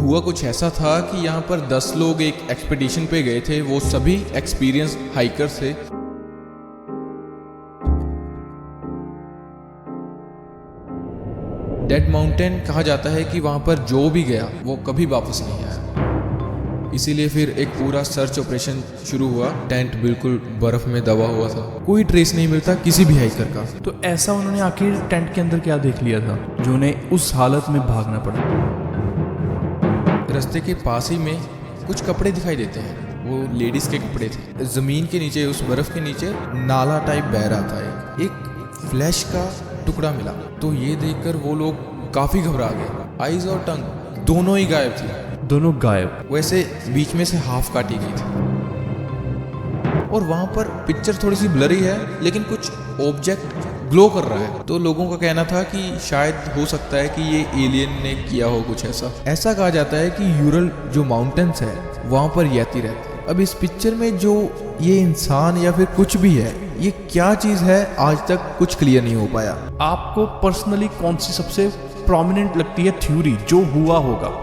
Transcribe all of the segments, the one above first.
हुआ कुछ ऐसा था कि यहाँ पर 10 लोग एक एक्सपीडिशन पे गए थे। वो सभी एक्सपीरियंस हाइकर्स थे। डेड माउंटेन कहा जाता है कि वहाँ पर जो भी गया वो कभी वापस नहीं आया। इसीलिए फिर एक पूरा सर्च ऑपरेशन शुरू हुआ। टेंट बिल्कुल बर्फ में दबा हुआ था, कोई ट्रेस नहीं मिलता किसी भी हाइकर का। तो ऐसा उन्होंने आखिर टेंट के अंदर क्या देख लिया था जो उन्हें उस हालत में भागना पड़ा? रास्ते के पास ही में कुछ कपड़े दिखाई देते हैं। वो लेडीज के कपड़े थे। जमीन के नीचे, उस बर्फ के नीचे नाला टाइप बह रहा था। एक फ्लैश का टुकड़ा मिला। तो ये देखकर वो लोग काफी घबरा गए। आईज और टंग दोनों ही गायब थी। दोनों गायब? वैसे बीच में से हाफ काटी गई थी। और वहां पर पिक्चर थोड़ी सी ब्लरी है, लेकिन कुछ ऑब्जेक्ट ग्लो कर रहा है। तो लोगों का कहना था कि शायद हो सकता है कि ये एलियन ने किया हो कुछ ऐसा कहा जाता है कि यूरल जो माउंटेन्स है वहां पर यति रहते हैं। अब इस पिक्चर में जो ये इंसान या फिर कुछ भी है, ये क्या चीज है आज तक कुछ क्लियर नहीं हो पाया। आपको पर्सनली कौन सी सबसे प्रोमिनेंट लगती है थ्योरी जो हुआ होगा?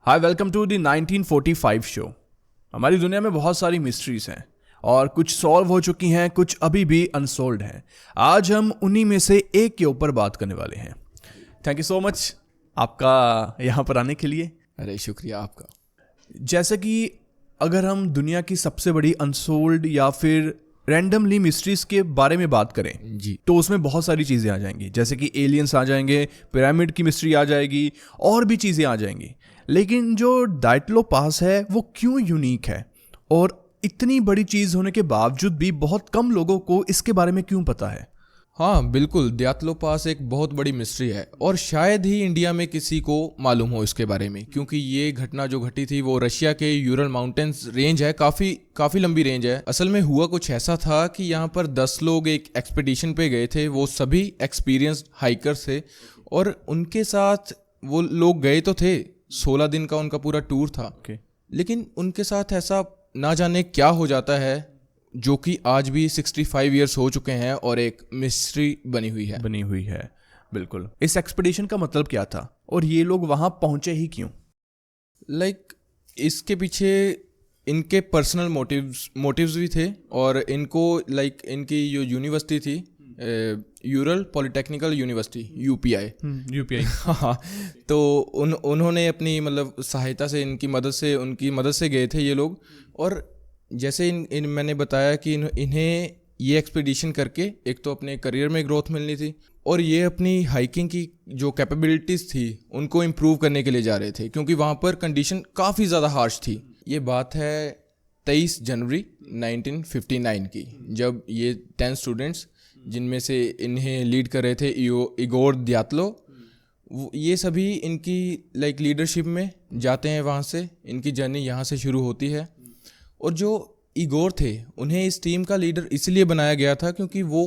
हाय, वेलकम टू द 1945 शो। हमारी दुनिया में बहुत सारी मिस्ट्रीज हैं और कुछ सॉल्व हो चुकी हैं, कुछ अभी भी अनसोल्व्ड हैं। आज हम उन्हीं में से एक के ऊपर बात करने वाले हैं। थैंक यू सो मच आपका यहाँ पर आने के लिए। अरे शुक्रिया आपका। जैसे कि अगर हम दुनिया की सबसे बड़ी अनसोल्व्ड या फिर रैंडमली मिस्ट्रीज के बारे में बात करें जी, तो उसमें बहुत सारी चीज़ें आ जाएंगी। जैसे कि एलियंस आ जाएंगे, पिरामिड की मिस्ट्री आ जाएगी और भी चीज़ें आ जाएंगी। लेकिन जो डायटलो पास है वो क्यों यूनिक है और इतनी बड़ी चीज़ होने के बावजूद भी बहुत कम लोगों को इसके बारे में क्यों पता है? हाँ बिल्कुल, दियातलो पास एक बहुत बड़ी मिस्ट्री है और शायद ही इंडिया में किसी को मालूम हो इसके बारे में, क्योंकि ये घटना जो घटी थी वो रशिया के यूरल माउंटेन्स रेंज है। काफ़ी लंबी रेंज है। असल में हुआ कुछ ऐसा था कि यहाँ पर 10 लोग एक एक्सपीडिशन पे गए थे। वो सभी एक्सपीरियंस्ड हाइकर्स थे और उनके साथ वो लोग गए तो थे। 16 दिन का उनका पूरा टूर था। लेकिन उनके साथ ऐसा ना जाने क्या हो जाता है जो कि आज भी 65 इयर्स हो चुके हैं और एक मिस्ट्री बनी हुई है। बिल्कुल। इस एक्सपीडिशन का मतलब क्या था और ये लोग वहां पहुंचे ही क्यों? इसके पीछे इनके पर्सनल मोटिव्स भी थे और इनको इनकी जो यूनिवर्सिटी थी, यूरल पॉलिटेक्निकल यूनिवर्सिटी, यूपीआई हाँ, तो उन्होंने अपनी सहायता से, उनकी मदद से गए थे ये लोग। और जैसे मैंने बताया कि इन्हें ये एक्सपीडिशन करके एक तो अपने करियर में ग्रोथ मिलनी थी और ये अपनी हाइकिंग की जो कैपेबिलिटीज़ थी उनको इम्प्रूव करने के लिए जा रहे थे, क्योंकि वहाँ पर कंडीशन काफ़ी ज़्यादा हार्श थी। ये बात है 23 जनवरी 1959 की, जब ये 10 स्टूडेंट्स, जिनमें से इन्हें लीड कर रहे थे इगोर दियातलो, ये सभी इनकी लीडरशिप में जाते हैं। वहाँ से इनकी जर्नी यहाँ से शुरू होती है। और जो इगोर थे उन्हें इस टीम का लीडर इसलिए बनाया गया था क्योंकि वो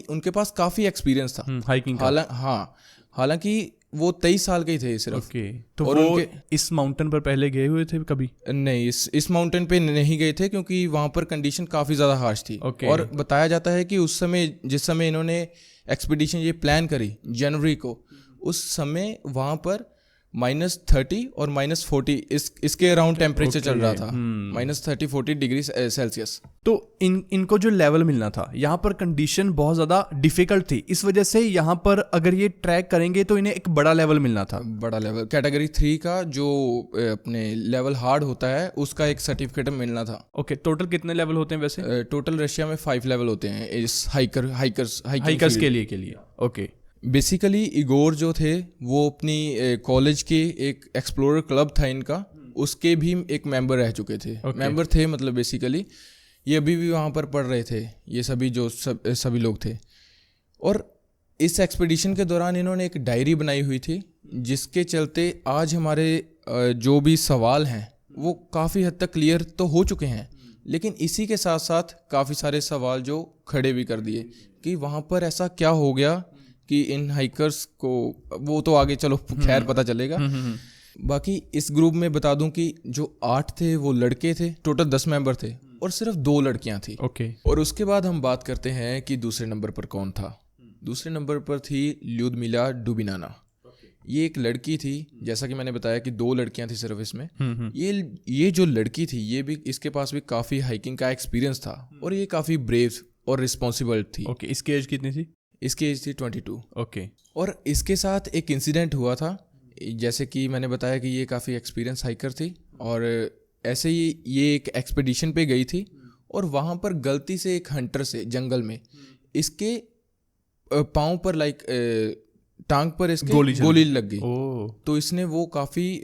उनके पास काफ़ी एक्सपीरियंस था हाइकिंग का। हालांकि वो 23 साल के ही थे सिर्फ। तो और वो इस माउंटेन पर पहले गए हुए थे कभी? नहीं, इस माउंटेन पे नहीं गए थे क्योंकि वहाँ पर कंडीशन काफ़ी ज़्यादा हार्श थी। और बताया जाता है कि उस समय, जिस समय इन्होंने एक्सपीडिशन ये प्लान करी जनवरी को, उस समय वहाँ पर -30 और -40 इसके अराउंड टेम्परेचर चल रहा था। -30-40 डिग्री सेल्सियस। तो इनको जो लेवल मिलना था, यहाँ पर कंडीशन बहुत ज़्यादा डिफिकल्ट थी। इस वजह से यहाँ पर अगर ये ट्रैक करेंगे तो इन्हें एक बड़ा लेवल मिलना था। बड़ा लेवल, कैटेगरी 3 का जो अपने लेवल हार्ड होता है उसका एक सर्टिफिकेट मिलना था। टोटल कितने लेवल होते हैं वैसे? टोटल रशिया में 5 लेवल होते हैं इस हाइकर्स के लिए। बेसिकली इगोर जो थे वो अपनी कॉलेज के एक एक्सप्लोरर क्लब था इनका, उसके भी एक मेंबर रह चुके थे। मेंबर थे बेसिकली ये अभी भी वहाँ पर पढ़ रहे थे, ये सभी लोग थे। और इस एक्सपीडिशन के दौरान इन्होंने एक डायरी बनाई हुई थी, जिसके चलते आज हमारे जो भी सवाल हैं वो काफ़ी हद तक क्लियर तो हो चुके हैं। लेकिन इसी के साथ साथ काफ़ी सारे सवाल जो खड़े भी कर दिए कि वहाँ पर ऐसा क्या हो गया कि इन हाइकर्स को, वो तो आगे चलो खैर पता चलेगा। बाकी इस ग्रुप में बता दूं कि जो 8 थे वो लड़के थे, टोटल 10 मेंबर थे, और सिर्फ 2 लड़कियां थी। ओके। और उसके बाद हम बात करते हैं कि दूसरे नंबर पर कौन था। दूसरे नंबर पर थी ल्यूदमिला डुबिनाना। ये एक लड़की थी, जैसा कि मैंने बताया कि 2 लड़कियां थी सिर्फ इसमें। ये जो लड़की थी ये भी, इसके पास भी काफ़ी हाइकिंग का एक्सपीरियंस था और ये काफ़ी ब्रेव और रिस्पॉन्सिबल थी। ओके। इसकी एज कितनी थी? इसकी एज थी 22। ओके। और इसके साथ एक इंसिडेंट हुआ था, जैसे कि मैंने बताया कि ये काफ़ी एक्सपीरियंस हाइकर थी और ऐसे ही ये एक एक्सपीडिशन पे गई थी और वहाँ पर गलती से एक हंटर से जंगल में इसके पाँव पर टांग पर इसके गोली लग गई। तो इसने वो काफ़ी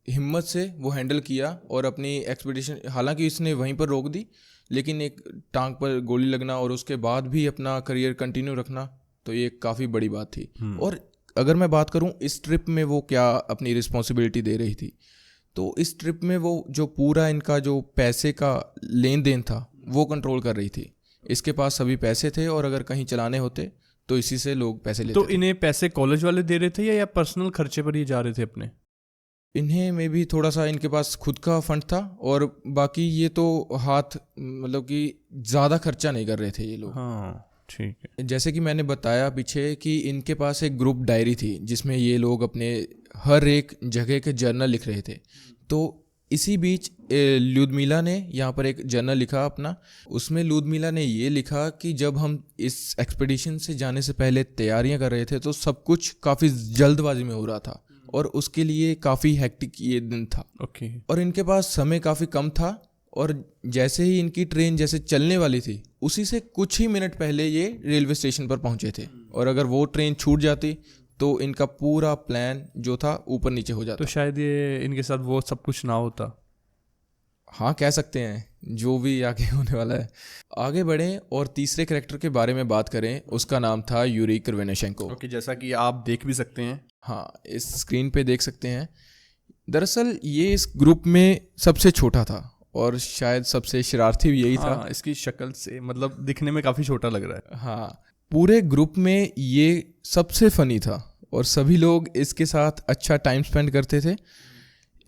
हिम्मत से वो हैंडल किया और अपनी एक्सपीडिशन, हालांकि इसने वहीं पर रोक दी, लेकिन एक टांग पर गोली लगना और उसके बाद भी अपना करियर कंटिन्यू रखना, तो ये काफ़ी बड़ी बात थी। और अगर मैं बात करूं इस ट्रिप में वो क्या अपनी रिस्पॉन्सिबिलिटी दे रही थी, तो इस ट्रिप में वो जो पूरा इनका जो पैसे का लेन देन था वो कंट्रोल कर रही थी। इसके पास सभी पैसे थे और अगर कहीं चलाने होते तो इसी से लोग पैसे लेते तो इन्हें पैसे कॉलेज वाले दे रहे थे या पर्सनल खर्चे पर ही जा रहे थे अपने? इन्हें में भी थोड़ा सा इनके पास खुद का फंड था और बाकी ये तो हाथ, मतलब कि ज़्यादा खर्चा नहीं कर रहे थे ये लोग। हाँ, ठीक है। जैसे कि मैंने बताया पीछे कि इनके पास एक ग्रुप डायरी थी जिसमें ये लोग अपने हर एक जगह के जर्नल लिख रहे थे। तो इसी बीच ल्यूदमिला ने यहाँ पर एक जर्नल लिखा अपना। उसमें ल्यूदमिला ने ये लिखा कि जब हम इस एक्सपीडिशन से जाने से पहले तैयारियां कर रहे थे तो सब कुछ काफ़ी जल्दबाजी में हो रहा था और उसके लिए काफ़ी हेक्टिक ये दिन था। ओके। और इनके पास समय काफ़ी कम था और जैसे ही इनकी ट्रेन जैसे चलने वाली थी उसी से कुछ ही मिनट पहले ये रेलवे स्टेशन पर पहुंचे थे और अगर वो ट्रेन छूट जाती तो इनका पूरा प्लान जो था ऊपर नीचे हो जाता। तो शायद ये इनके साथ वो सब कुछ ना होता। हाँ, कह सकते हैं, जो भी आगे होने वाला है। आगे बढ़ें और तीसरे कैरेक्टर के बारे में बात करें। उसका नाम था यूरी क्रिवेनेशेंको। ओके, जैसा कि आप देख भी सकते हैं। हाँ, इस स्क्रीन पे देख सकते हैं। दरअसल ये इस ग्रुप में सबसे छोटा था और शायद सबसे शरारती भी यही था। इसकी शक्ल से मतलब दिखने में काफ़ी छोटा लग रहा है। हाँ, पूरे ग्रुप में ये सबसे फनी था और सभी लोग इसके साथ अच्छा टाइम स्पेंड करते थे।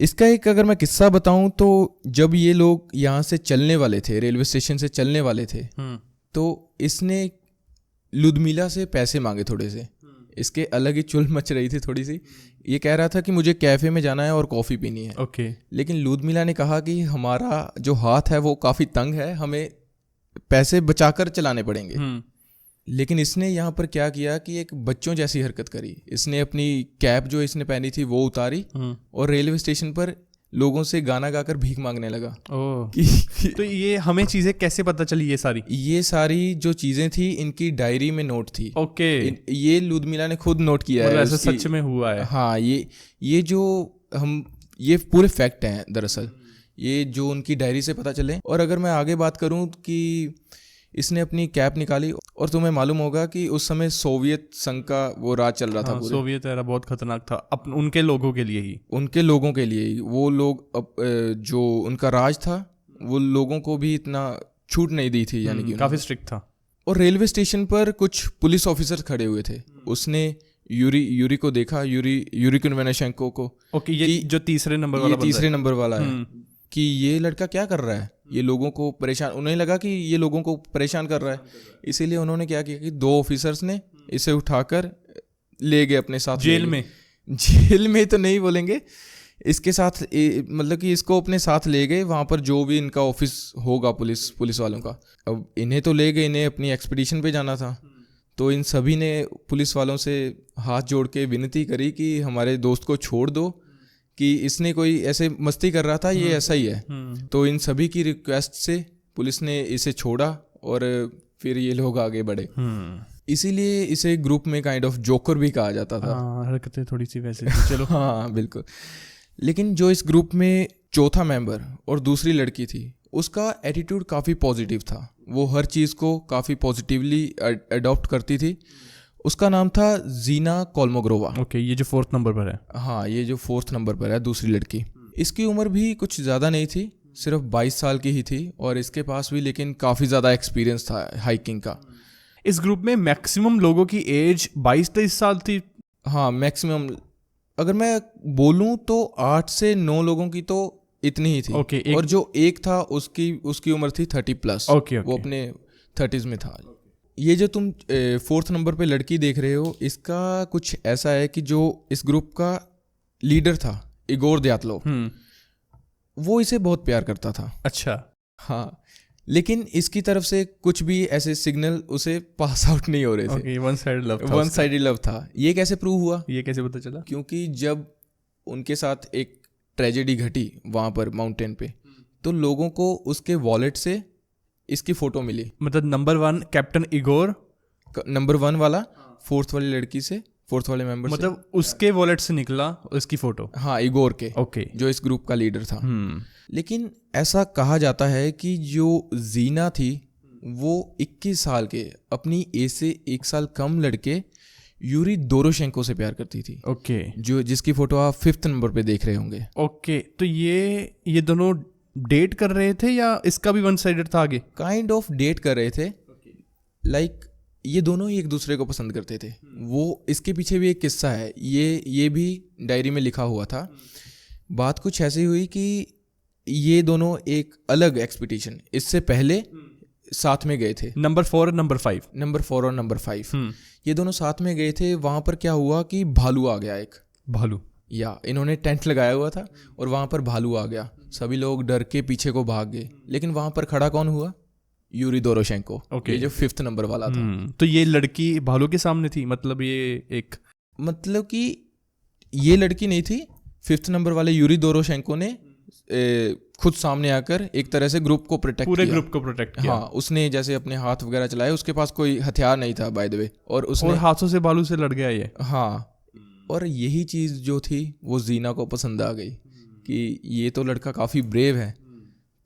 इसका एक अगर मैं किस्सा बताऊं तो जब ये लोग यहाँ से चलने वाले थे, रेलवे स्टेशन से चलने वाले थे, तो इसने ल्यूदमिला से पैसे मांगे थोड़े से। इसके अलग ही चुल मच रही थी थोड़ी सी। ये कह रहा था कि मुझे कैफ़े में जाना है और कॉफ़ी पीनी है। ओके। लेकिन ल्यूदमिला ने कहा कि हमारा जो हाथ है वो काफ़ी तंग है, हमें पैसे बचाकर चलाने पड़ेंगे। लेकिन इसने यहाँ पर क्या किया कि एक बच्चों जैसी हरकत करी। इसने अपनी कैप जो इसने पहनी थी वो उतारी और रेलवे स्टेशन पर लोगों से गाना गाकर भीख मांगने लगा। तो ये हमें चीज़ें कैसे पता चली? ये सारी जो चीज़ें थी इनकी डायरी में नोट थी। ओके। ये ल्यूदमिला ने खुद नोट किया है। ऐसा सच में हुआ है? हाँ, ये पूरे फैक्ट हैं दरअसल, ये जो उनकी डायरी से पता चले। और अगर मैं आगे बात करूँ कि इसने अपनी कैप निकाली और तुम्हें मालूम होगा कि उस समय सोवियत संघ का वो राज चल रहा था। सोवियत एरा बहुत खतरनाक था उनके लोगों के लिए ही। वो लोग जो उनका राज था वो लोगों को भी इतना छूट नहीं दी थी, यानी कि काफ़ी स्ट्रिक्ट था। और रेलवे स्टेशन पर कुछ पुलिस ऑफिसर खड़े हुए थे। उसने यूरी को देखा, यूरी क्रिवेनेशेंको को। ओके, ये जो तीसरे नंबर वाला है कि ये लड़का क्या कर रहा है, ये लोगों को परेशान, उन्हें लगा कि ये लोगों को परेशान कर रहा है। इसीलिए उन्होंने क्या किया कि 2 ऑफिसर्स ने इसे उठाकर ले गए अपने साथ। जेल में तो नहीं बोलेंगे, इसके साथ मतलब कि इसको अपने साथ ले गए वहाँ पर, जो भी इनका ऑफिस होगा पुलिस वालों का। अब इन्हें तो ले गए, इन्हें अपनी एक्सपीडिशन पे जाना था। तो इन सभी ने पुलिस वालों से हाथ जोड़ के विनती करी कि हमारे दोस्त को छोड़ दो, कि इसने कोई ऐसे मस्ती कर रहा था, ये ऐसा ही है। तो इन सभी की रिक्वेस्ट से पुलिस ने इसे छोड़ा और फिर ये लोग आगे बढ़े। इसीलिए इसे ग्रुप में काइंड ऑफ जोकर भी कहा जाता था। हरकतें थोड़ी सी वैसे चलो। हाँ, बिल्कुल। लेकिन जो इस ग्रुप में चौथा मेंबर और दूसरी लड़की थी, उसका एटीट्यूड काफ़ी पॉजिटिव था। वो हर चीज़ को काफ़ी पॉजिटिवली अडॉप्ट करती थी। उसका नाम था जीना कोल्मोग्रोवा। ओके, ये जो 4th नंबर पर है। हाँ, ये जो 4th नंबर पर है, दूसरी लड़की। इसकी उम्र भी कुछ ज़्यादा नहीं थी, सिर्फ 22 साल की ही थी और इसके पास भी लेकिन काफ़ी ज़्यादा एक्सपीरियंस था हाइकिंग का। इस ग्रुप में मैक्सिमम लोगों की एज 22-23 साल थी। हाँ, मैक्सिमम अगर मैं बोलूँ तो 8 से 9 लोगों की तो इतनी ही थी। Okay, और जो एक था उसकी उम्र थी 30+। Okay, वो अपने 30s में था। ये जो तुम 4th नंबर पे लड़की देख रहे हो, इसका कुछ ऐसा है कि जो इस ग्रुप का लीडर था इगोर द्यातलोव, वो इसे बहुत प्यार करता था। अच्छा। हाँ, लेकिन इसकी तरफ से कुछ भी ऐसे सिग्नल उसे पास आउट नहीं हो रहे थे। वन साइड लव था। वन साइडेड लव था। ये कैसे प्रूव हुआ? ये कैसे पता चला? क्योंकि जब उनके साथ एक ट्रेजेडी घटी वहाँ पर माउंटेन पे, तो लोगों को उसके वॉलेट से इसकी फोटो मिली। मतलब नंबर 1 कैप्टन इगोर, नंबर 1 वाला 4th वाली लड़की से, 4th वाले मेंबर मतलब उसके वॉलेट से निकला उसकी फोटो। हाँ, इगोर के, ओके, जो इस ग्रुप का लीडर था। लेकिन ऐसा कहा जाता है कि जो जीना थी वो 21 साल के अपनी एज से 1 साल कम लड़के यूरी दोरोशेंको से प्यार करती थी। ओके, जो जिसकी फोटो आप 5th नंबर पे देख रहे होंगे। ओके, तो ये दोनों डेट कर रहे थे या इसका भी वन साइडेड था आगे? काइंड ऑफ डेट कर रहे थे। लाइक ये दोनों ही एक दूसरे को पसंद करते थे। वो इसके पीछे भी एक किस्सा है, ये भी डायरी में लिखा हुआ था। बात कुछ ऐसी हुई कि ये दोनों एक अलग एक्सपीडिशन इससे पहले साथ में गए थे। नंबर 4 और नंबर 5। नंबर 4 और नंबर 5 ये दोनों साथ में गए थे। वहाँ पर क्या हुआ कि भालू आ गया एक। भालू? या इन्होंने टेंट लगाया हुआ था और वहाँ पर भालू आ गया। सभी लोग डर के पीछे को भाग गए, लेकिन वहाँ पर खड़ा कौन हुआ? यूरी दोरोशेंको। Okay. ये जो 5th नंबर वाला था। तो ये लड़की भालू के सामने थी, मतलब कि ये लड़की नहीं थी। 5th नंबर वाले यूरी दोरोशेंको ने खुद सामने आकर एक तरह से ग्रुप को प्रोटेक्ट पूरे किया। ग्रुप को प्रोटेक्ट किया। हाँ, उसने जैसे अपने हाथ वगैरह चलाए। उसके पास कोई हथियार नहीं था बाय द वे, और उसने हाथों से भालू से लड़ गया ये। हाँ, और यही चीज़ जो थी वो जीना को पसंद आ गई कि ये तो लड़का काफ़ी ब्रेव है।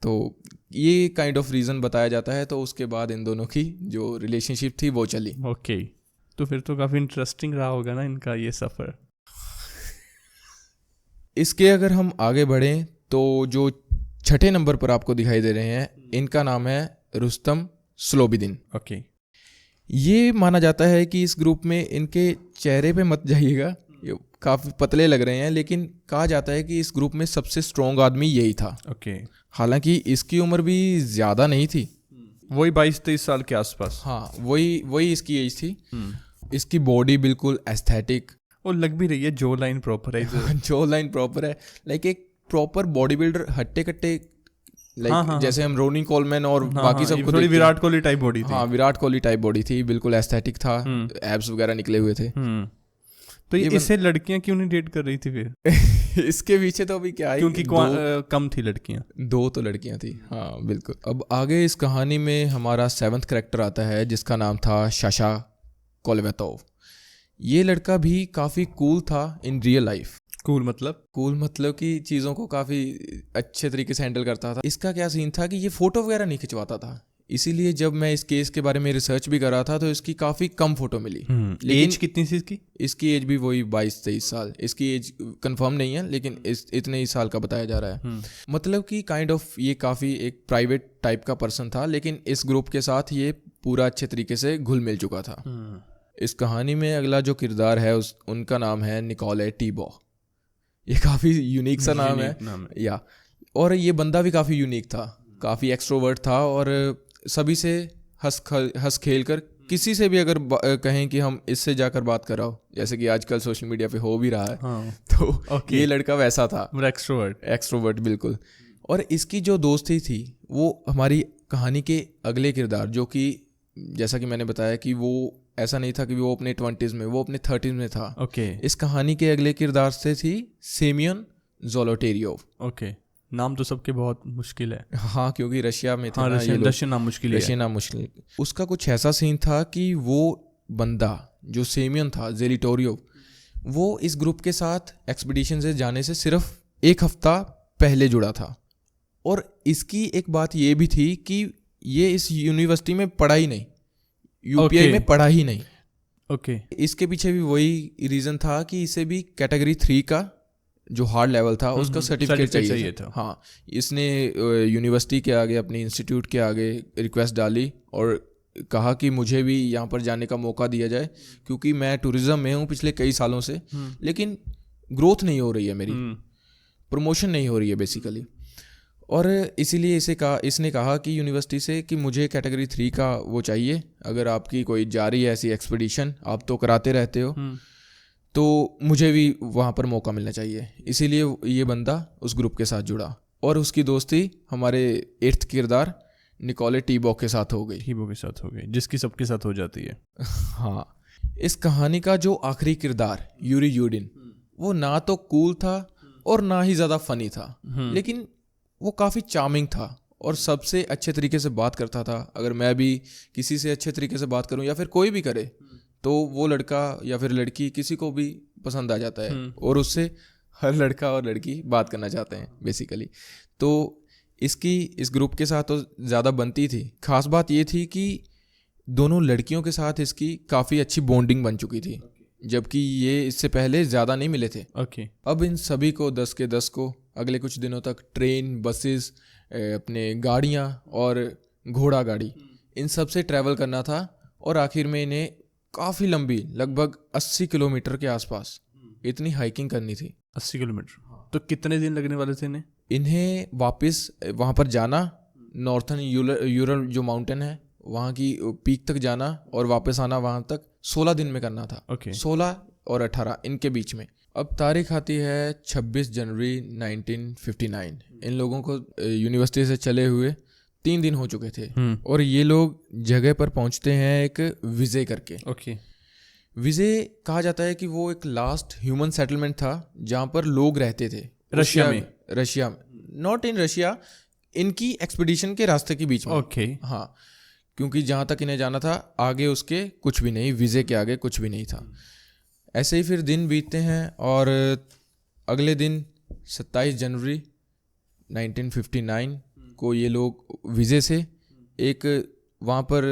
तो ये काइंड ऑफ रीज़न बताया जाता है। तो उसके बाद इन दोनों की जो रिलेशनशिप थी वो चली। ओके, तो फिर तो काफ़ी इंटरेस्टिंग रहा होगा ना इनका ये सफ़र। इसके अगर हम आगे बढ़ें तो जो 6ठे नंबर पर आपको दिखाई दे रहे हैं, इनका नाम है रुस्तम स्लोबिदिन। ओके, ये माना जाता है कि इस ग्रुप में, इनके चेहरे पे मत जाइएगा, ये काफ़ी पतले लग रहे हैं, लेकिन कहा जाता है कि इस ग्रुप में सबसे स्ट्रॉन्ग आदमी यही था। ओके, हालांकि इसकी उम्र भी ज़्यादा नहीं थी, वही 22-23 साल के आसपास। हाँ, वही इसकी एज थी। इसकी बॉडी बिल्कुल एस्थेटिक, और लग भी रही है जो लाइन प्रॉपर है। जो लाइन प्रॉपर है, लाइक एक प्रॉपर बॉडी बिल्डर, हट्टे कट्टे, लाइक जैसे हम रोनी कोलमैन और बाकी सब को थोड़ी विराट कोहली टाइप बॉडी थी। हाँ, विराट कोहली टाइप बॉडी थी, बिल्कुल एस्थेटिक था, एब्स वगैरह निकले हुए थे। तो इससे लड़कियां क्यों नहीं डेट कर रही थी फिर? इसके पीछे तो अभी क्या है, क्योंकि कम थी लड़कियां। 2 तो लड़कियां थी। हाँ बिल्कुल। अब आगे इस कहानी में हमारा 7th कैरेक्टर आता है, जिसका नाम था साशा कोलवेतोव। ये लड़का भी काफ़ी कूल था इन रियल लाइफ। कूल मतलब कि चीज़ों को काफ़ी अच्छे तरीके से हैंडल करता था। इसका क्या सीन था कि ये फ़ोटो वगैरह नहीं खिंचवाता था, इसीलिए जब मैं इस केस के बारे में रिसर्च भी कर रहा था तो इसकी काफ़ी कम फोटो मिली। लेकिन एज कितनी थी इसकी? इसकी एज भी वही 22-23 साल। इसकी एज कंफर्म नहीं है, लेकिन इतने ही साल का बताया जा रहा है। मतलब कि काइंड ऑफ ये काफ़ी एक प्राइवेट टाइप का पर्सन था, लेकिन इस ग्रुप के साथ ये पूरा अच्छे तरीके से घुल मिल चुका था। इस कहानी में अगला जो किरदार है उनका नाम है निकोले टीबो। ये काफ़ी यूनिक सा नाम है या, और ये बंदा भी काफ़ी यूनिक था, काफ़ी एक्सट्रोवर्ट था, और सभी से हंस खेल कर, किसी से भी अगर कहें कि हम इससे जाकर बात कराओ, जैसे कि आजकल सोशल मीडिया पे हो भी रहा है, तो ये लड़का वैसा था, एक्सट्रोवर्ट बिल्कुल। और इसकी जो दोस्ती थी वो हमारी कहानी के अगले किरदार, जो कि जैसा कि मैंने बताया कि वो ऐसा नहीं था कि वो अपने 20s में, वो अपने 30s में था। इस कहानी के अगले किरदार से थी सेमियन ज़ोलोटेरियोव। नाम तो सबके बहुत मुश्किल है। हाँ, क्योंकि रशिया में थे। हाँ, रशियन नाम मुश्किल है। रशियन नाम मुश्किल। उसका कुछ ऐसा सीन था कि वो बंदा जो सेमियन था ज़ोलोटेरियोव, वो इस ग्रुप के साथ एक्सपीडिशन से जाने से सिर्फ 1 हफ्ता पहले जुड़ा था। और इसकी एक बात ये भी थी कि ये इस यूनिवर्सिटी में पढ़ा ही नहीं, यूपीआई में पढ़ा ही नहीं। इसके पीछे भी वही रीज़न था कि इसे भी कैटेगरी 3 का जो हार्ड लेवल था उसका सर्टिफिकेट चाहिए था। हाँ, इसने यूनिवर्सिटी के आगे, अपने इंस्टीट्यूट के आगे रिक्वेस्ट डाली और कहा कि मुझे भी यहाँ पर जाने का मौका दिया जाए, क्योंकि मैं टूरिज्म में हूँ पिछले कई सालों से, लेकिन ग्रोथ नहीं हो रही है मेरी, प्रमोशन नहीं हो रही है बेसिकली। और इसीलिए इसने कहा कि यूनिवर्सिटी से कि मुझे कैटेगरी 3 का वो चाहिए, अगर आपकी कोई जा रही है ऐसी एक्सपीडिशन, आप तो कराते रहते हो, तो मुझे भी वहाँ पर मौका मिलना चाहिए। इसीलिए ये बंदा उस ग्रुप के साथ जुड़ा और उसकी दोस्ती हमारे 8th किरदार निकोले टीबॉक के साथ हो गई। जिसकी सबके साथ हो जाती है। हाँ, इस कहानी का जो आखिरी किरदार यूरी यूडिन, वो ना तो कूल था और ना ही ज़्यादा फनी था, लेकिन वो काफ़ी चार्मिंग था और सबसे अच्छे तरीके से बात करता था। अगर मैं भी किसी से अच्छे तरीके से बात करूं या फिर कोई भी करे, तो वो लड़का या फिर लड़की किसी को भी पसंद आ जाता है और उससे हर लड़का और लड़की बात करना चाहते हैं बेसिकली। तो इसकी इस ग्रुप के साथ तो ज़्यादा बनती थी। खास बात ये थी कि दोनों लड़कियों के साथ इसकी काफ़ी अच्छी बॉन्डिंग बन चुकी थी, जबकि ये इससे पहले ज़्यादा नहीं मिले थे। अब इन सभी को 10 के 10 को अगले कुछ दिनों तक ट्रेन, बसेस, अपने गाड़ियाँ और घोड़ा गाड़ी, इन सब से ट्रैवल करना था और आखिर में इन्हें काफ़ी लंबी, लगभग 80 किलोमीटर के आसपास इतनी हाइकिंग करनी थी। 80 किलोमीटर तो कितने दिन लगने वाले थे इन्हें वापस वहाँ पर जाना, नॉर्थन यूरल जो माउंटेन है वहाँ की पीक तक जाना और वापस आना वहाँ तक 16 दिन में करना था। 16 और 18 इनके बीच में। अब तारीख आती है 26 जनवरी 1959। इन लोगों को यूनिवर्सिटी से चले हुए 3 दिन हो चुके थे और ये लोग जगह पर पहुंचते हैं एक विजे करके। विजे कहा जाता है कि वो एक लास्ट ह्यूमन सेटलमेंट था जहाँ पर लोग रहते थे। रशिया में, नॉट इन रशिया, इनकी एक्सपीडिशन के रास्ते के बीच में। हाँ, क्योंकि जहाँ तक इन्हें जाना था आगे उसके कुछ भी नहीं, विजे के आगे कुछ भी नहीं था। ऐसे ही फिर दिन बीतते हैं और अगले दिन 27 जनवरी 1959 को ये लोग विजे से एक वहाँ पर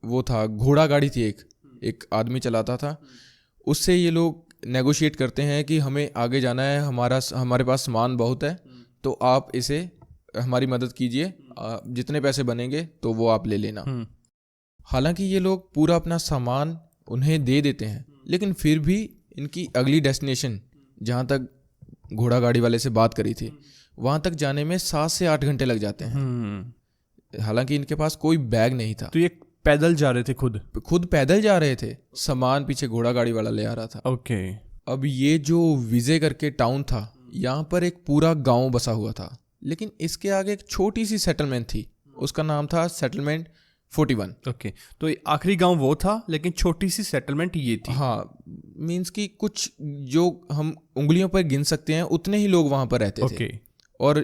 वो था घोड़ा गाड़ी थी, एक आदमी चलाता था, उससे ये लोग नेगोशिएट करते हैं कि हमें आगे जाना है, हमारे पास सामान बहुत है, तो आप इसे हमारी मदद कीजिए, जितने पैसे बनेंगे तो वो आप ले लेना। हालांकि ये लोग पूरा अपना सामान उन्हें दे देते हैं, लेकिन फिर भी इनकी अगली डेस्टिनेशन, जहाँ तक घोड़ा गाड़ी वाले से बात करी थी, वहाँ तक जाने में 7 से 8 घंटे लग जाते हैं। हालांकि इनके पास कोई बैग नहीं था। तो ये पैदल जा रहे थे, खुद पैदल जा रहे थे, सामान पीछे घोड़ा गाड़ी वाला ले आ रहा था। अब ये जो विजे करके टाउन था, यहाँ पर एक पूरा गांव बसा हुआ था, लेकिन इसके आगे एक छोटी सी सेटलमेंट थी, उसका नाम था सेटलमेंट 41। तो आखिरी गांव वो था, लेकिन छोटी सी सेटलमेंट ये थी। हाँ, मीन्स कि कुछ जो हम उंगलियों पर गिन सकते हैं उतने ही लोग वहाँ पर रहते थे। और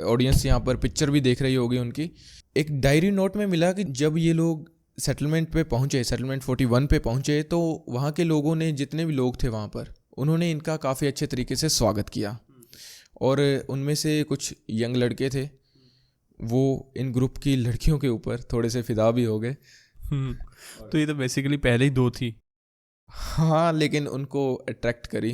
ऑडियंस यहाँ पर पिक्चर भी देख रही होगी उनकी। एक डायरी नोट में मिला कि जब ये लोग सेटलमेंट 41 पे पहुँचे, तो वहाँ के लोगों ने, जितने भी लोग थे वहाँ पर, उन्होंने इनका काफ़ी अच्छे तरीके से स्वागत किया। और उनमें से कुछ यंग लड़के थे, वो इन ग्रुप की लड़कियों के ऊपर थोड़े से फिदा भी हो गए। तो ये तो बेसिकली पहले ही 2 थी। हाँ, लेकिन उनको अट्रैक्ट करी।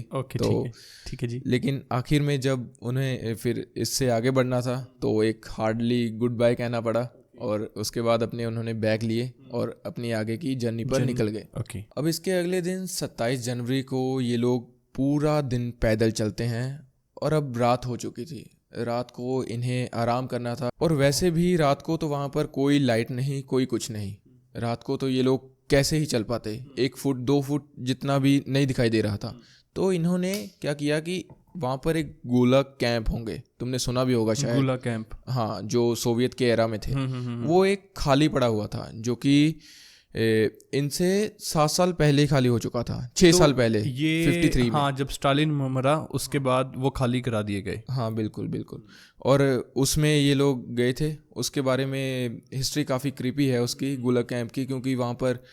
ठीक है जी। लेकिन आखिर में जब उन्हें फिर इससे आगे बढ़ना था, तो एक हार्डली गुड बाय कहना पड़ा और उसके बाद उन्होंने बैग लिए और अपनी आगे की जर्नी पर निकल गए। अब इसके अगले दिन 27 जनवरी को ये लोग पूरा दिन पैदल चलते हैं और अब रात हो चुकी थी। रात को इन्हें आराम करना था और वैसे भी रात को तो वहाँ पर कोई लाइट नहीं, कोई कुछ नहीं। रात को तो ये लोग कैसे ही चल पाते, 1 फुट 2 फुट जितना भी नहीं दिखाई दे रहा था। तो इन्होंने क्या किया कि वहाँ पर एक गुलाग कैंप होंगे, तुमने सुना भी होगा शायद। गुलाग कैंप, हाँ, जो सोवियत के एरा में थे। वो एक खाली पड़ा हुआ था, जो कि इनसे 7 साल पहले ही खाली हो चुका था। 6 साल पहले, ये 53 में। हाँ, जब स्टालिन मरा उसके बाद वो खाली करा दिए गए। हाँ, बिल्कुल। और उसमें ये लोग गए थे। उसके बारे में हिस्ट्री काफ़ी क्रीपी है उसकी, गुलाग कैंप की, क्योंकि वहाँ पर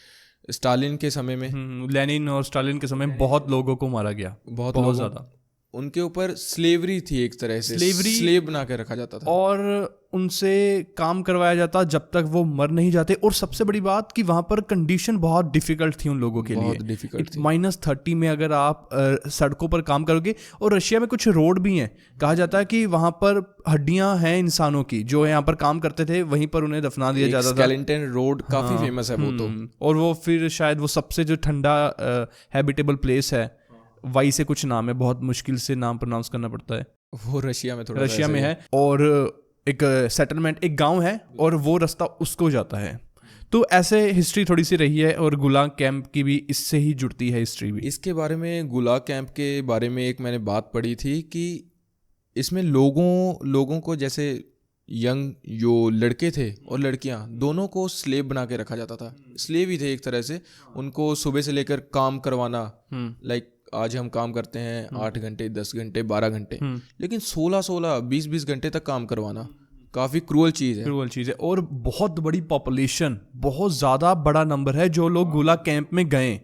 स्टालिन के समय में, लेनिन और स्टालिन के समय में बहुत लोगों को मारा गया, बहुत ज़्यादा। उनके ऊपर स्लेवरी थी, एक तरह से स्लेव बना के रखा जाता था और उनसे काम करवाया जाता जब तक वो मर नहीं जाते। और सबसे बड़ी बात कि वहाँ पर कंडीशन बहुत डिफिकल्ट थी उन लोगों के लिए, डिफिकल्ट। -30 में अगर आप सड़कों पर काम करोगे। और रशिया में कुछ रोड भी हैं, कहा जाता है कि वहाँ पर हड्डियां हैं इंसानों की, जो यहाँ पर काम करते थे वहीं पर उन्हें दफना दिया जाता था। स्केलेटन रोड काफी फेमस है वो तो। और वो फिर शायद वो सबसे जो ठंडा हैबिटेबल प्लेस है, वाई से कुछ नाम है, बहुत मुश्किल से नाम प्रोनाउंस करना पड़ता है। वो रशिया में, थोड़ा रशिया में है, और एक सेटलमेंट, एक गांव है, और वो रास्ता उसको जाता है। तो ऐसे हिस्ट्री थोड़ी सी रही है, और गुलाग कैंप की भी इससे ही जुड़ती है हिस्ट्री भी। इसके बारे में, गुलाग कैंप के बारे में एक मैंने बात पढ़ी थी कि इसमें लोगों को, जैसे यंग जो लड़के थे और लड़कियां, दोनों को स्लेव बना के रखा जाता था। स्लेव ही थे एक तरह से, उनको सुबह से लेकर काम करवाना। लाइक आज हम काम करते हैं 8 घंटे, 10 घंटे, 12 घंटे, लेकिन 16-16, 20-20 घंटे तक काम करवाना काफ़ी क्रूअल चीज़ है। क्रूअल चीज़ है, और बहुत बड़ी पॉपुलेशन, बहुत ज़्यादा बड़ा नंबर है जो लोग गुलाग कैंप में गए।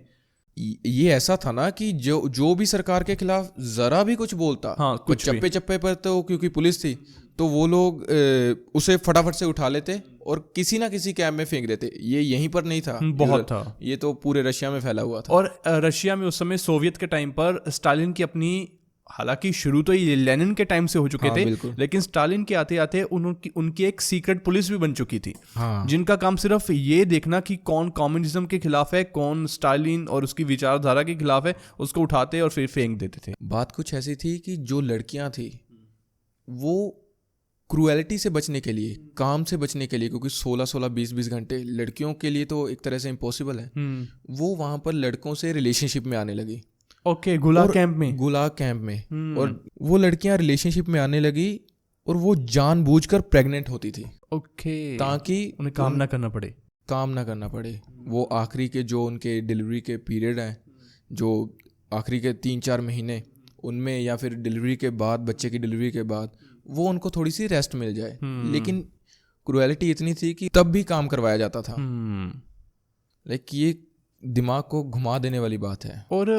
ये ऐसा था ना कि जो भी सरकार के खिलाफ जरा भी कुछ बोलता, कुछ चप्पे चप्पे पर, तो क्योंकि पुलिस थी तो वो लोग उसे फटाफट से उठा लेते और किसी ना किसी कैंप में फेंक देते। ये यहीं पर नहीं था, बहुत था, ये तो पूरे रशिया में फैला हुआ था। और रशिया में उस समय सोवियत के टाइम पर स्टालिन की अपनी, हालांकि शुरू तो ये लेनिन के टाइम से हो चुके थे, लेकिन स्टालिन के आते आते उनकी एक सीक्रेट पुलिस भी बन चुकी थी, जिनका काम सिर्फ ये देखना कि कौन कम्युनिज्म के खिलाफ है, कौन स्टालिन और उसकी विचारधारा के खिलाफ है, उसको उठाते और फिर फेंक देते थे। बात कुछ ऐसी थी कि जो लड़कियां थी वो क्रूएलिटी से बचने के लिए, काम से बचने के लिए, क्योंकि 16-16, 20-20 घंटे लड़कियों के लिए तो एक तरह से इम्पॉसिबल है, वो वहां पर लड़कों से रिलेशनशिप में आने लगी। ओके, गुलाग कैंप में, गुलाग कैंप में, और वो लड़कियां रिलेशनशिप में आने लगी और वो जानबूझकर प्रेग्नेंट होती थी। ओके, ताकि उन्हें काम ना करना पड़े। वो आखिरी के जो उनके डिलीवरी के पीरियड हैं, जो आखिरी के 3-4 महीने, उनमें या फिर डिलीवरी के बाद, बच्चे की डिलीवरी के बाद, वो उनको थोड़ी सी रेस्ट मिल जाए। लेकिन क्रूएलिटी इतनी थी कि तब भी काम करवाया जाता था। लाइक ये दिमाग को घुमा देने वाली बात है। और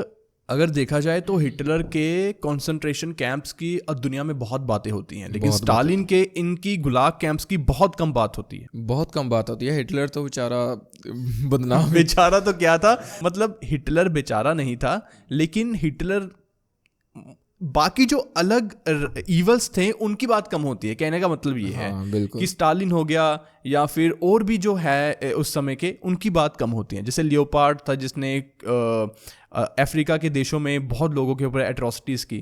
अगर देखा जाए तो हिटलर के कंसंट्रेशन कैंप्स की अब दुनिया में बहुत बातें होती हैं, लेकिन स्टालिन के इनकी गुलाग कैंप्स की बहुत कम बात होती है। हिटलर तो बेचारा बदनाम बेचारा तो क्या था, मतलब हिटलर बेचारा नहीं था, लेकिन हिटलर, बाकी जो अलग ईवल्स थे उनकी बात कम होती है। कहने का मतलब ये है कि स्टालिन हो गया या फिर और भी जो है उस समय के, उनकी बात कम होती है। जैसे लियोपार्ड था जिसने अफ्रीका के देशों में बहुत लोगों के ऊपर एट्रोसिटीज की,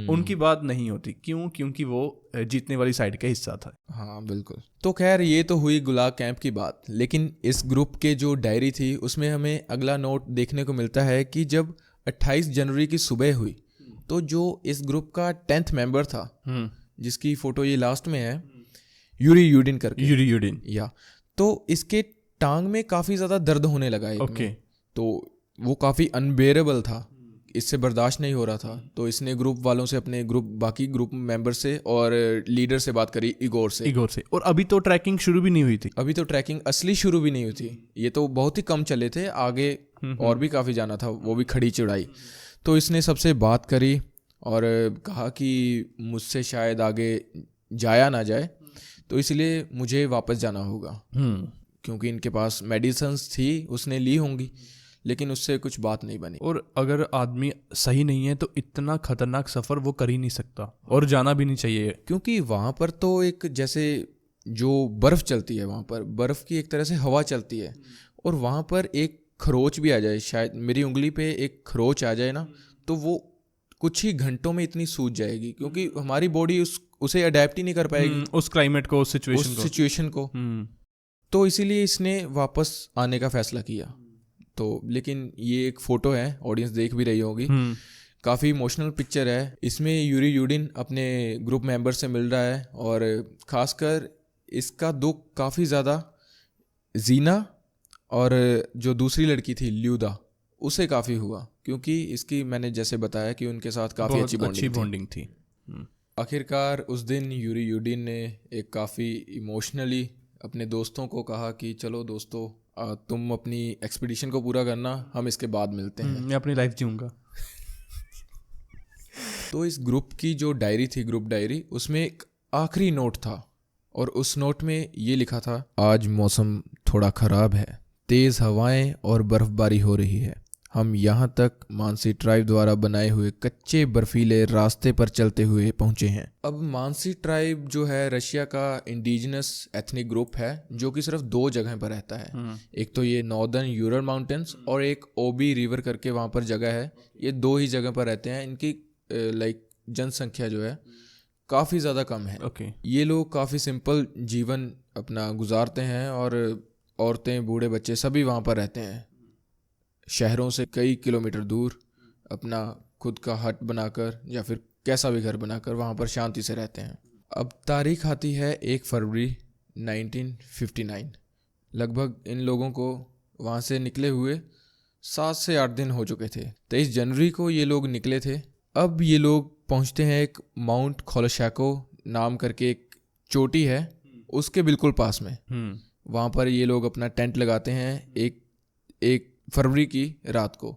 उनकी बात नहीं होती। क्यों? क्योंकि वो जीतने वाली साइड का हिस्सा था। हाँ बिल्कुल। तो खैर ये तो हुई गुलाग कैंप की बात, लेकिन इस ग्रुप के जो डायरी थी उसमें हमें अगला नोट देखने को मिलता है कि जब 28 जनवरी की सुबह हुई तो जो इस ग्रुप का 10th मेंबर था, जिसकी फोटो ये लास्ट में है, यूरी यूडिन करके, या तो इसके टांग में काफ़ी ज़्यादा दर्द होने लगा है। तो वो काफ़ी अनबेरेबल था, इससे बर्दाश्त नहीं हो रहा था। तो इसने ग्रुप वालों से, अपने बाकी ग्रुप मेंबर से और लीडर से बात करी, इगोर से। और अभी तो ट्रैकिंग शुरू भी नहीं हुई थी। अभी तो ट्रैकिंग असली शुरू भी नहीं हुई थी, ये तो बहुत ही कम चले थे, आगे और भी काफ़ी जाना था, वो भी खड़ी चढ़ाई। तो इसने सबसे बात करी और कहा कि मुझसे शायद आगे जाया ना जाए, तो इसलिए मुझे वापस जाना होगा, क्योंकि इनके पास मेडिसिन्स थी, उसने ली होंगी, लेकिन उससे कुछ बात नहीं बनी। और अगर आदमी सही नहीं है तो इतना खतरनाक सफ़र वो कर ही नहीं सकता, और जाना भी नहीं चाहिए, क्योंकि वहाँ पर तो एक, जैसे जो बर्फ़ चलती है, वहाँ पर बर्फ़ की एक तरह से हवा चलती है, और वहाँ पर एक खरोच भी आ जाए, शायद मेरी उंगली पे एक खरोच आ जाए ना, तो वो कुछ ही घंटों में इतनी सूज जाएगी, क्योंकि हमारी बॉडी उसे अडेप्ट ही नहीं कर पाएगी, उस क्लाइमेट को, उस सिचुएशन को। तो इसीलिए इसने वापस आने का फैसला किया। तो लेकिन ये एक फ़ोटो है, ऑडियंस देख भी रही होगी, काफ़ी इमोशनल पिक्चर है। इसमें यूरी यूडिन अपने ग्रुप मेंबर से मिल रहा है, और ख़ासकर इसका दुख काफ़ी ज़्यादा जीना और जो दूसरी लड़की थी ल्यूदा, उसे काफ़ी हुआ, क्योंकि इसकी, मैंने जैसे बताया कि उनके साथ काफ़ी अच्छी बॉन्डिंग थी। आखिरकार उस दिन यूरी यूडिन ने एक काफ़ी इमोशनली अपने दोस्तों को कहा कि चलो दोस्तों, तुम अपनी एक्सपीडिशन को पूरा करना, हम इसके बाद मिलते हैं, मैं अपनी लाइफ जीऊँगा। तो इस ग्रुप की जो डायरी थी, ग्रुप डायरी, उसमें एक आखिरी नोट था, और उस नोट में ये लिखा था, आज मौसम थोड़ा ख़राब है, तेज़ हवाएं और बर्फ़बारी हो रही है, हम यहाँ तक मानसी ट्राइब द्वारा बनाए हुए कच्चे बर्फीले रास्ते पर चलते हुए पहुँचे हैं। अब मानसी ट्राइब जो है रशिया का इंडिजिनस एथनिक ग्रुप है, जो कि सिर्फ 2 जगह पर रहता है। एक तो ये नॉर्दर्न यूरल माउंटेन्स, और एक ओबी रिवर करके वहाँ पर जगह है। ये 2 ही जगह पर रहते हैं। इनकी लाइक जनसंख्या जो है काफ़ी ज़्यादा कम है। ओके। ये लोग काफ़ी सिंपल जीवन अपना गुजारते हैं और औरतें बूढ़े बच्चे सभी वहाँ पर रहते हैं, शहरों से कई किलोमीटर दूर अपना खुद का हट बनाकर या फिर कैसा भी घर बनाकर वहाँ पर शांति से रहते हैं। अब तारीख आती है 1 फरवरी 1959। लगभग इन लोगों को वहाँ से निकले हुए 7 से 8 दिन हो चुके थे। 23 जनवरी को ये लोग निकले थे। अब ये लोग पहुँचते हैं एक माउंट खोलोशैको नाम करके एक चोटी है, उसके बिल्कुल पास में। वहाँ पर ये लोग अपना टेंट लगाते हैं एक फरवरी की रात को।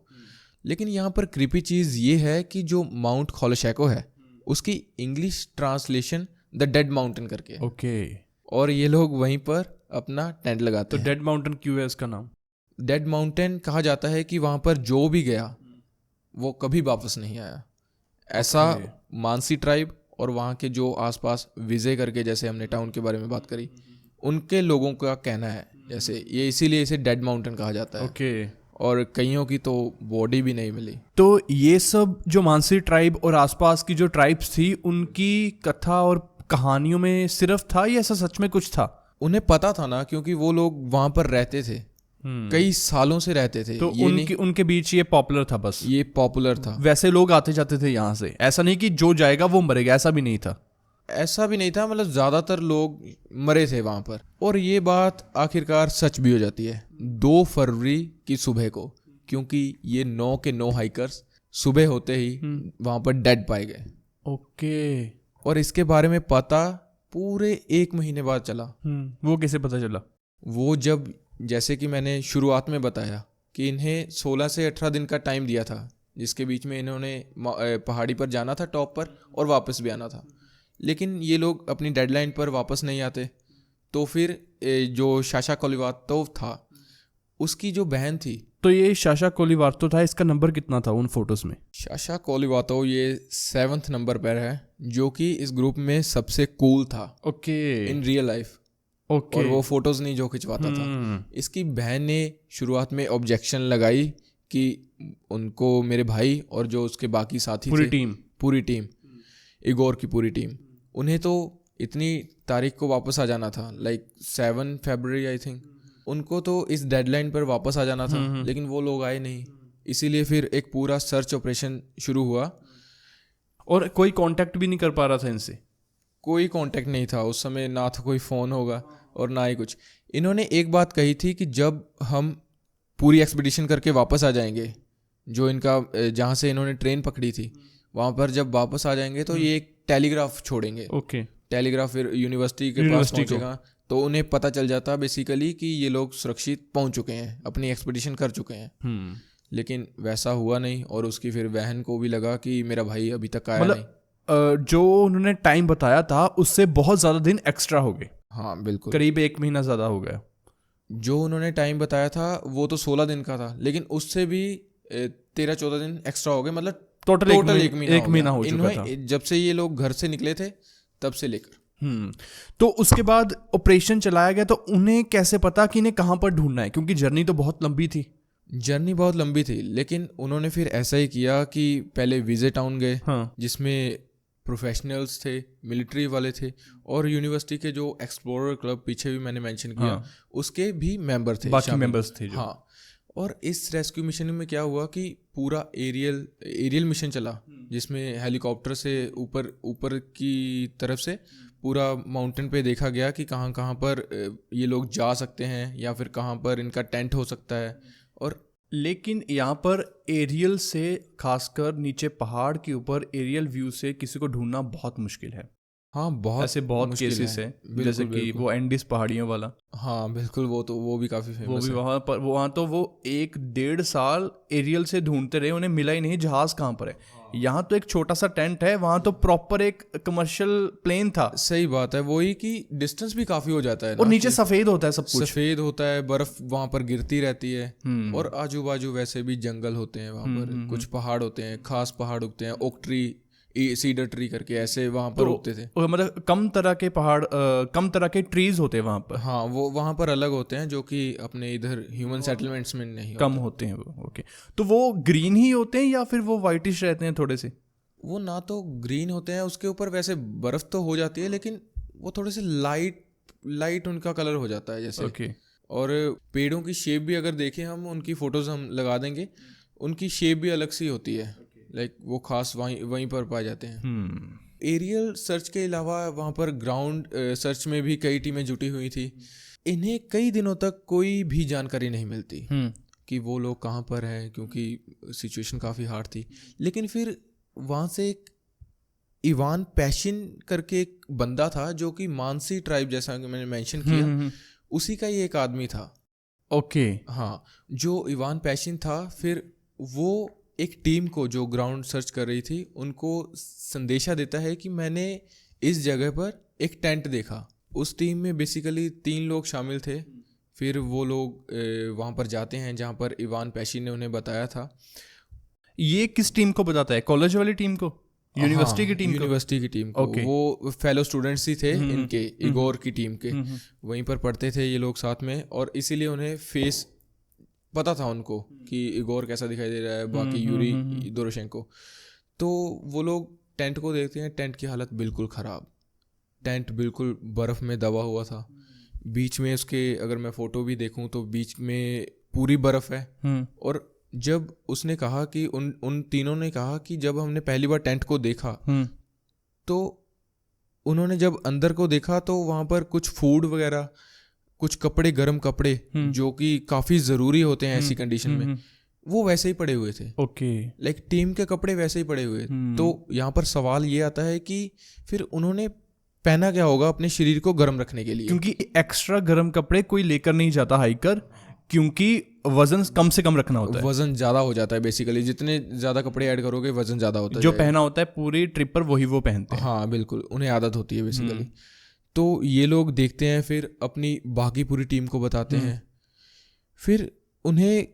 लेकिन यहाँ पर क्रीपी चीज़ ये है कि जो माउंट खोलोशैको है उसकी English translation the dead mountain करके है। ओके। और ये लोग वहीं पर अपना टेंट लगाते हैं। तो डेड माउंटेन क्यों है इसका नाम? डेड माउंटेन कहा जाता है कि वहाँ पर जो भी गया वो कभी वापस नहीं आया। ऐसा मानसी ट्राइब और वहाँ के जो आसपास विजय करके, जैसे हमने टाउन के बारे में बात करी, उनके लोगों का कहना है। जैसे ये इसीलिए इसे डेड माउंटेन कहा जाता है। ओके। और कईयों की तो बॉडी भी नहीं मिली। तो ये सब जो मानसी ट्राइब और आसपास की जो ट्राइब्स थी उनकी कथा और कहानियों में सिर्फ था या ऐसा सच में कुछ था? उन्हें पता था ना, क्योंकि वो लोग वहाँ पर रहते थे, कई सालों से रहते थे। तो उनके बीच ये पॉपुलर था, बस ये पॉपुलर था। वैसे लोग आते जाते थे यहाँ से, ऐसा नहीं कि जो जाएगा वो मरेगा, ऐसा भी नहीं था। ऐसा भी नहीं था, मतलब ज़्यादातर लोग मरे थे वहाँ पर। और ये बात आखिरकार सच भी हो जाती है 2 फरवरी की सुबह को, क्योंकि ये 9 के 9 हाइकर्स सुबह होते ही वहाँ पर डेड पाए गए। ओके। और इसके बारे में पता पूरे 1 महीने बाद चला। वो कैसे पता चला? वो जब, जैसे कि मैंने शुरुआत में बताया कि इन्हें 16 से 18 दिन का टाइम दिया था, जिसके बीच में इन्होंने पहाड़ी पर जाना था टॉप पर और वापस भी आना था। लेकिन ये लोग अपनी डेडलाइन पर वापस नहीं आते। तो फिर जो शाशा कोलिवातोव था उसकी जो बहन थी, तो ये शाशा कोलिवार्तो था, इसका नंबर कितना था उन फोटोज में? शाशा कोलिवातोव ये 7th नंबर पर है, जो कि इस ग्रुप में सबसे कूल था। Okay. In real life. Okay. और वो फोटोज नहीं जो खिंचवाता था। इसकी बहन ने शुरुआत में ऑब्जेक्शन लगाई कि उनको, मेरे भाई और जो उसके बाकी साथी थे, पूरी टीम इगोर की पूरी टीम, उन्हें तो इतनी तारीख को वापस आ जाना था, लाइक 7 फरवरी आई थिंक। उनको तो इस डेडलाइन पर वापस आ जाना था, लेकिन वो लोग आए नहीं। इसीलिए फिर एक पूरा सर्च ऑपरेशन शुरू हुआ। और कोई कांटेक्ट भी नहीं कर पा रहा था इनसे? कोई कांटेक्ट नहीं था उस समय, ना तो कोई फ़ोन होगा और ना ही कुछ। इन्होंने एक बात कही थी कि जब हम पूरी एक्सपीडिशन करके वापस आ जाएंगे, जो इनका जहाँ से इन्होंने ट्रेन पकड़ी थी वहाँ पर जब वापस आ जाएंगे तो ये एक टेलीग्राफ छोड़ेंगे। ओके। टेलीग्राफ फिर यूनिवर्सिटी के पास पहुँचेगा, तो उन्हें पता चल जाता बेसिकली कि ये लोग सुरक्षित पहुँच चुके हैं, अपनी एक्सपीडिशन कर चुके हैं। लेकिन वैसा हुआ नहीं। और उसकी फिर बहन को भी लगा कि मेरा भाई अभी तक आया नहीं। जो उन्होंने टाइम बताया था उससे बहुत ज़्यादा दिन एक्स्ट्रा हो गए। हाँ बिल्कुल, करीब 1 महीना ज़्यादा हो गया। जो उन्होंने टाइम बताया था वो तो 16 दिन का था, लेकिन उससे भी 13-14 दिन एक्स्ट्रा हो गए। मतलब टोटल 1 महीना हो चुका था जब से ये लोग घर से निकले थे, तब से लेकर। तो उसके बाद ऑपरेशन चलाया गया। तो उन्हें कैसे पता कि इन्हें कहाँ पर ढूंढना है, क्योंकि जर्नी तो बहुत लंबी थी? जर्नी बहुत लंबी थी, लेकिन उन्होंने फिर ऐसा ही किया कि पहले विजय टाउन गए, जिसमें प्रोफेशनल्स थे, मिलिट्री वाले थे, और यूनिवर्सिटी के जो एक्सप्लोरर क्लब पीछे भी मैंने मेंशन किया, उसके भी मेंबर थे, बाकी मेंबर्स थे जो। हाँ। और इस रेस्क्यू मिशन में क्या हुआ कि पूरा एरियल मिशन चला, जिसमें हेलीकॉप्टर से ऊपर की तरफ से पूरा माउंटेन पे देखा गया कि कहाँ कहाँ पर ये लोग जा सकते हैं या फिर कहाँ पर इनका टेंट हो सकता है। और लेकिन यहाँ पर एरियल से, खासकर नीचे पहाड़ के ऊपर एरियल व्यू से किसी को ढूंढना बहुत मुश्किल है। हाँ, बहुत ऐसे बहुत केसेस है, जैसे कि वो एंडीज पहाड़ियों वाला। हाँ बिल्कुल, वो भी काफ़ी फेमस है। वो भी वहाँ तो वो 1-1.5 साल एरियल से ढूंढते रहे, उन्हें मिला ही नहीं जहाज कहाँ पर है। यहाँ तो एक छोटा सा टेंट है, वहाँ तो प्रॉपर एक कमर्शियल प्लेन था। सही बात है, वही कि डिस्टेंस भी काफ़ी हो जाता है और नीचे सफ़ेद होता है, सब कुछ सफ़ेद होता है, बर्फ वहाँ पर गिरती रहती है। और आजू बाजू वैसे भी जंगल होते हैं वहाँ पर, कुछ पहाड़ होते हैं, खास पहाड़ उगते हैं, ओक ट्री, सीडर ट्री करके ऐसे वहाँ पर उगते थे। मतलब कम तरह के पहाड़, कम तरह के ट्रीज होते हैं वहाँ पर। हाँ, वो वहाँ पर अलग होते हैं, जो कि अपने इधर ह्यूमन सेटलमेंट्स में नहीं कम होते हैं वो। ओके, तो वो ग्रीन ही होते हैं या फिर वो वाइटिश रहते हैं थोड़े से? वो ना तो ग्रीन होते हैं, उसके ऊपर वैसे बर्फ तो हो जाती है लेकिन वो थोड़े से लाइट उनका कलर हो जाता है जैसे। ओके। और पेड़ों की शेप भी अगर देखें हम, उनकी फोटोज हम लगा देंगे, उनकी शेप भी अलग सी होती है, लाइक वो खास वहीं पर पाए जाते हैं। एरियल सर्च के अलावा वहाँ पर ग्राउंड सर्च में भी कई टीमें जुटी हुई थी। इन्हें कई दिनों तक कोई भी जानकारी नहीं मिलती कि वो लोग कहाँ पर हैं, क्योंकि सिचुएशन काफ़ी हार्ड थी। लेकिन फिर वहाँ से एक इवान पैशिन करके एक बंदा था जो कि मानसी ट्राइब, जैसा कि मैंने मेंशन किया, उसी का ही एक आदमी था। ओके। हाँ, जो इवान पैशिन था, फिर वो एक टीम को जो ग्राउंड सर्च कर रही थी उनको संदेशा देता है कि मैंने इस जगह पर एक टेंट देखा। उस टीम में बेसिकली 3 लोग शामिल थे। फिर वो लोग वहाँ पर जाते हैं जहाँ पर इवान पैशिन ने उन्हें बताया था। ये किस टीम को बताता है? कॉलेज वाली टीम को? यूनिवर्सिटी की टीम को? यूनिवर्सिटी की टीम को। वो फेलो स्टूडेंट्स ही थे इनके, इगोर की टीम के। वहीं पर पढ़ते थे ये लोग साथ में, और इसीलिए उन्हें फेस पता था उनको कि इगोर कैसा दिखाई दे रहा है, बाकी यूरी दोरोशेंको। तो वो लोग टेंट को देखते हैं, टेंट की हालत बिल्कुल ख़राब। टेंट बिल्कुल बर्फ़ में दबा हुआ था। बीच में उसके, अगर मैं फ़ोटो भी देखूं तो बीच में पूरी बर्फ़ है। और जब उसने कहा कि उन तीनों ने कहा कि जब हमने पहली बार टेंट को देखा तो उन्होंने जब अंदर को देखा तो वहाँ पर कुछ फूड वगैरह, कुछ कपड़े, गर्म कपड़े जो कि काफ़ी ज़रूरी होते हैं ऐसी कंडीशन में, वो वैसे ही पड़े हुए थे। ओके। लाइक टीम के कपड़े वैसे ही पड़े हुए। तो यहाँ पर सवाल ये आता है कि फिर उन्होंने पहना क्या होगा अपने शरीर को गर्म रखने के लिए, क्योंकि एक्स्ट्रा गर्म कपड़े कोई लेकर नहीं जाता हाइकर, क्योंकि वजन कम से कम रखना होता है। वजन ज़्यादा हो जाता है बेसिकली, जितने ज़्यादा कपड़े ऐड करोगे वजन ज़्यादा होता है। जो पहना होता है पूरी ट्रिप पर वही वो पहनते हैं। हाँ बिल्कुल, उन्हें आदत होती है बेसिकली। तो ये लोग देखते हैं, फिर अपनी बाकी पूरी टीम को बताते हैं। फिर उन्हें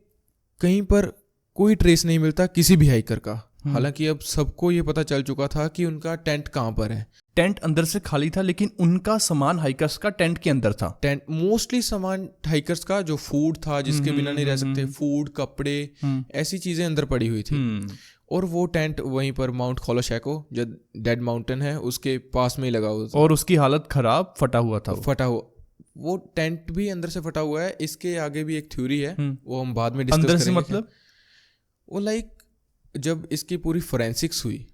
कहीं पर कोई ट्रेस नहीं मिलता किसी भी हाइकर का। हालांकि अब सबको ये पता चल चुका था कि उनका टेंट कहाँ पर है। टेंट अंदर से खाली था, लेकिन उनका सामान हाइकर्स का टेंट के अंदर था। टेंट मोस्टली सामान हाइकर्स का, जो फूड था जिसके बिना नहीं रह सकते, फूड, कपड़े, ऐसी चीजें अंदर पड़ी हुई थी। और वो टेंट वहीं पर माउंट खोलोशैको, जो डेड माउंटेन है, उसके पास में ही लगा हुआ था। और उसकी हालत खराब, फटा हुआ था। फटा हुआ वो टेंट भी अंदर से फटा हुआ है। इसके आगे भी एक थ्योरी है, वो हम बाद में डिस्कस करेंगे। अंदर से मतलब वो लाइक जब इसकी पूरी फोरेंसिक्स हुई,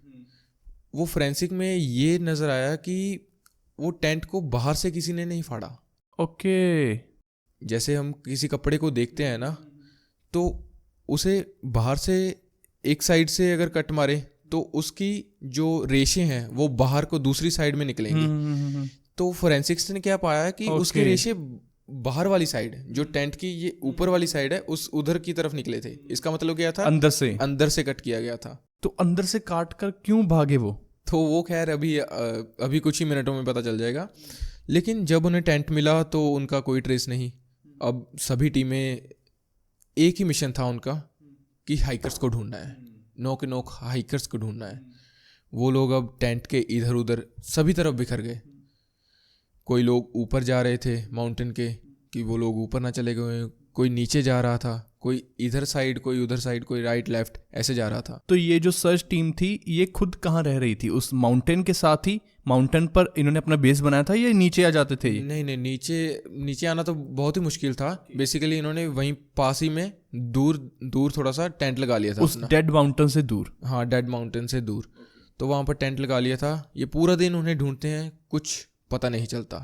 वो फोरेंसिक में ये नज़र आया कि वो टेंट को बाहर से किसी ने नहीं फाड़ा। ओके। जैसे हम किसी कपड़े को देखते हैं ना, तो उसे बाहर से एक साइड से अगर कट मारे तो उसकी जो रेशे हैं वो बाहर को दूसरी साइड में निकलेंगी। तो फोरेंसिक्स ने क्या पाया कि उसके रेशे बाहर वाली साइड, जो टेंट की ये ऊपर वाली साइड है, उस उधर की तरफ निकले थे। इसका मतलब क्या था? अंदर से कट किया गया था। तो अंदर से काट कर क्यों भागे वो? तो वो खैर अभी कुछ ही मिनटों में पता चल जाएगा। लेकिन जब उन्हें टेंट मिला तो उनका कोई ट्रेस नहीं। अब सभी टीमें, एक ही मिशन था उनका कि हाइकर्स को ढूंढना है, नो के नो हाइकर्स को ढूंढना है। वो लोग अब टेंट के इधर उधर सभी तरफ बिखर गए। कोई लोग ऊपर जा रहे थे माउंटेन के, कि वो लोग ऊपर ना चले गए, कोई नीचे जा रहा था, कोई इधर साइड, कोई उधर साइड, कोई राइट लेफ्ट, ऐसे जा रहा था। तो ये जो सर्च टीम थी, ये खुद कहाँ रह रही थी? उस माउंटेन के साथ ही, माउंटेन पर इन्होंने अपना बेस बनाया था या नीचे आ जाते थे? नहीं, नीचे आना तो बहुत ही मुश्किल था। बेसिकली इन्होंने वहीं पास ही में दूर थोड़ा सा टेंट लगा लिया था, उस डेड माउंटेन से दूर। हाँ, डेड माउंटेन से दूर। तो वहाँ पर टेंट लगा लिया था। ये पूरा दिन उन्हें ढूंढते हैं, कुछ पता नहीं चलता।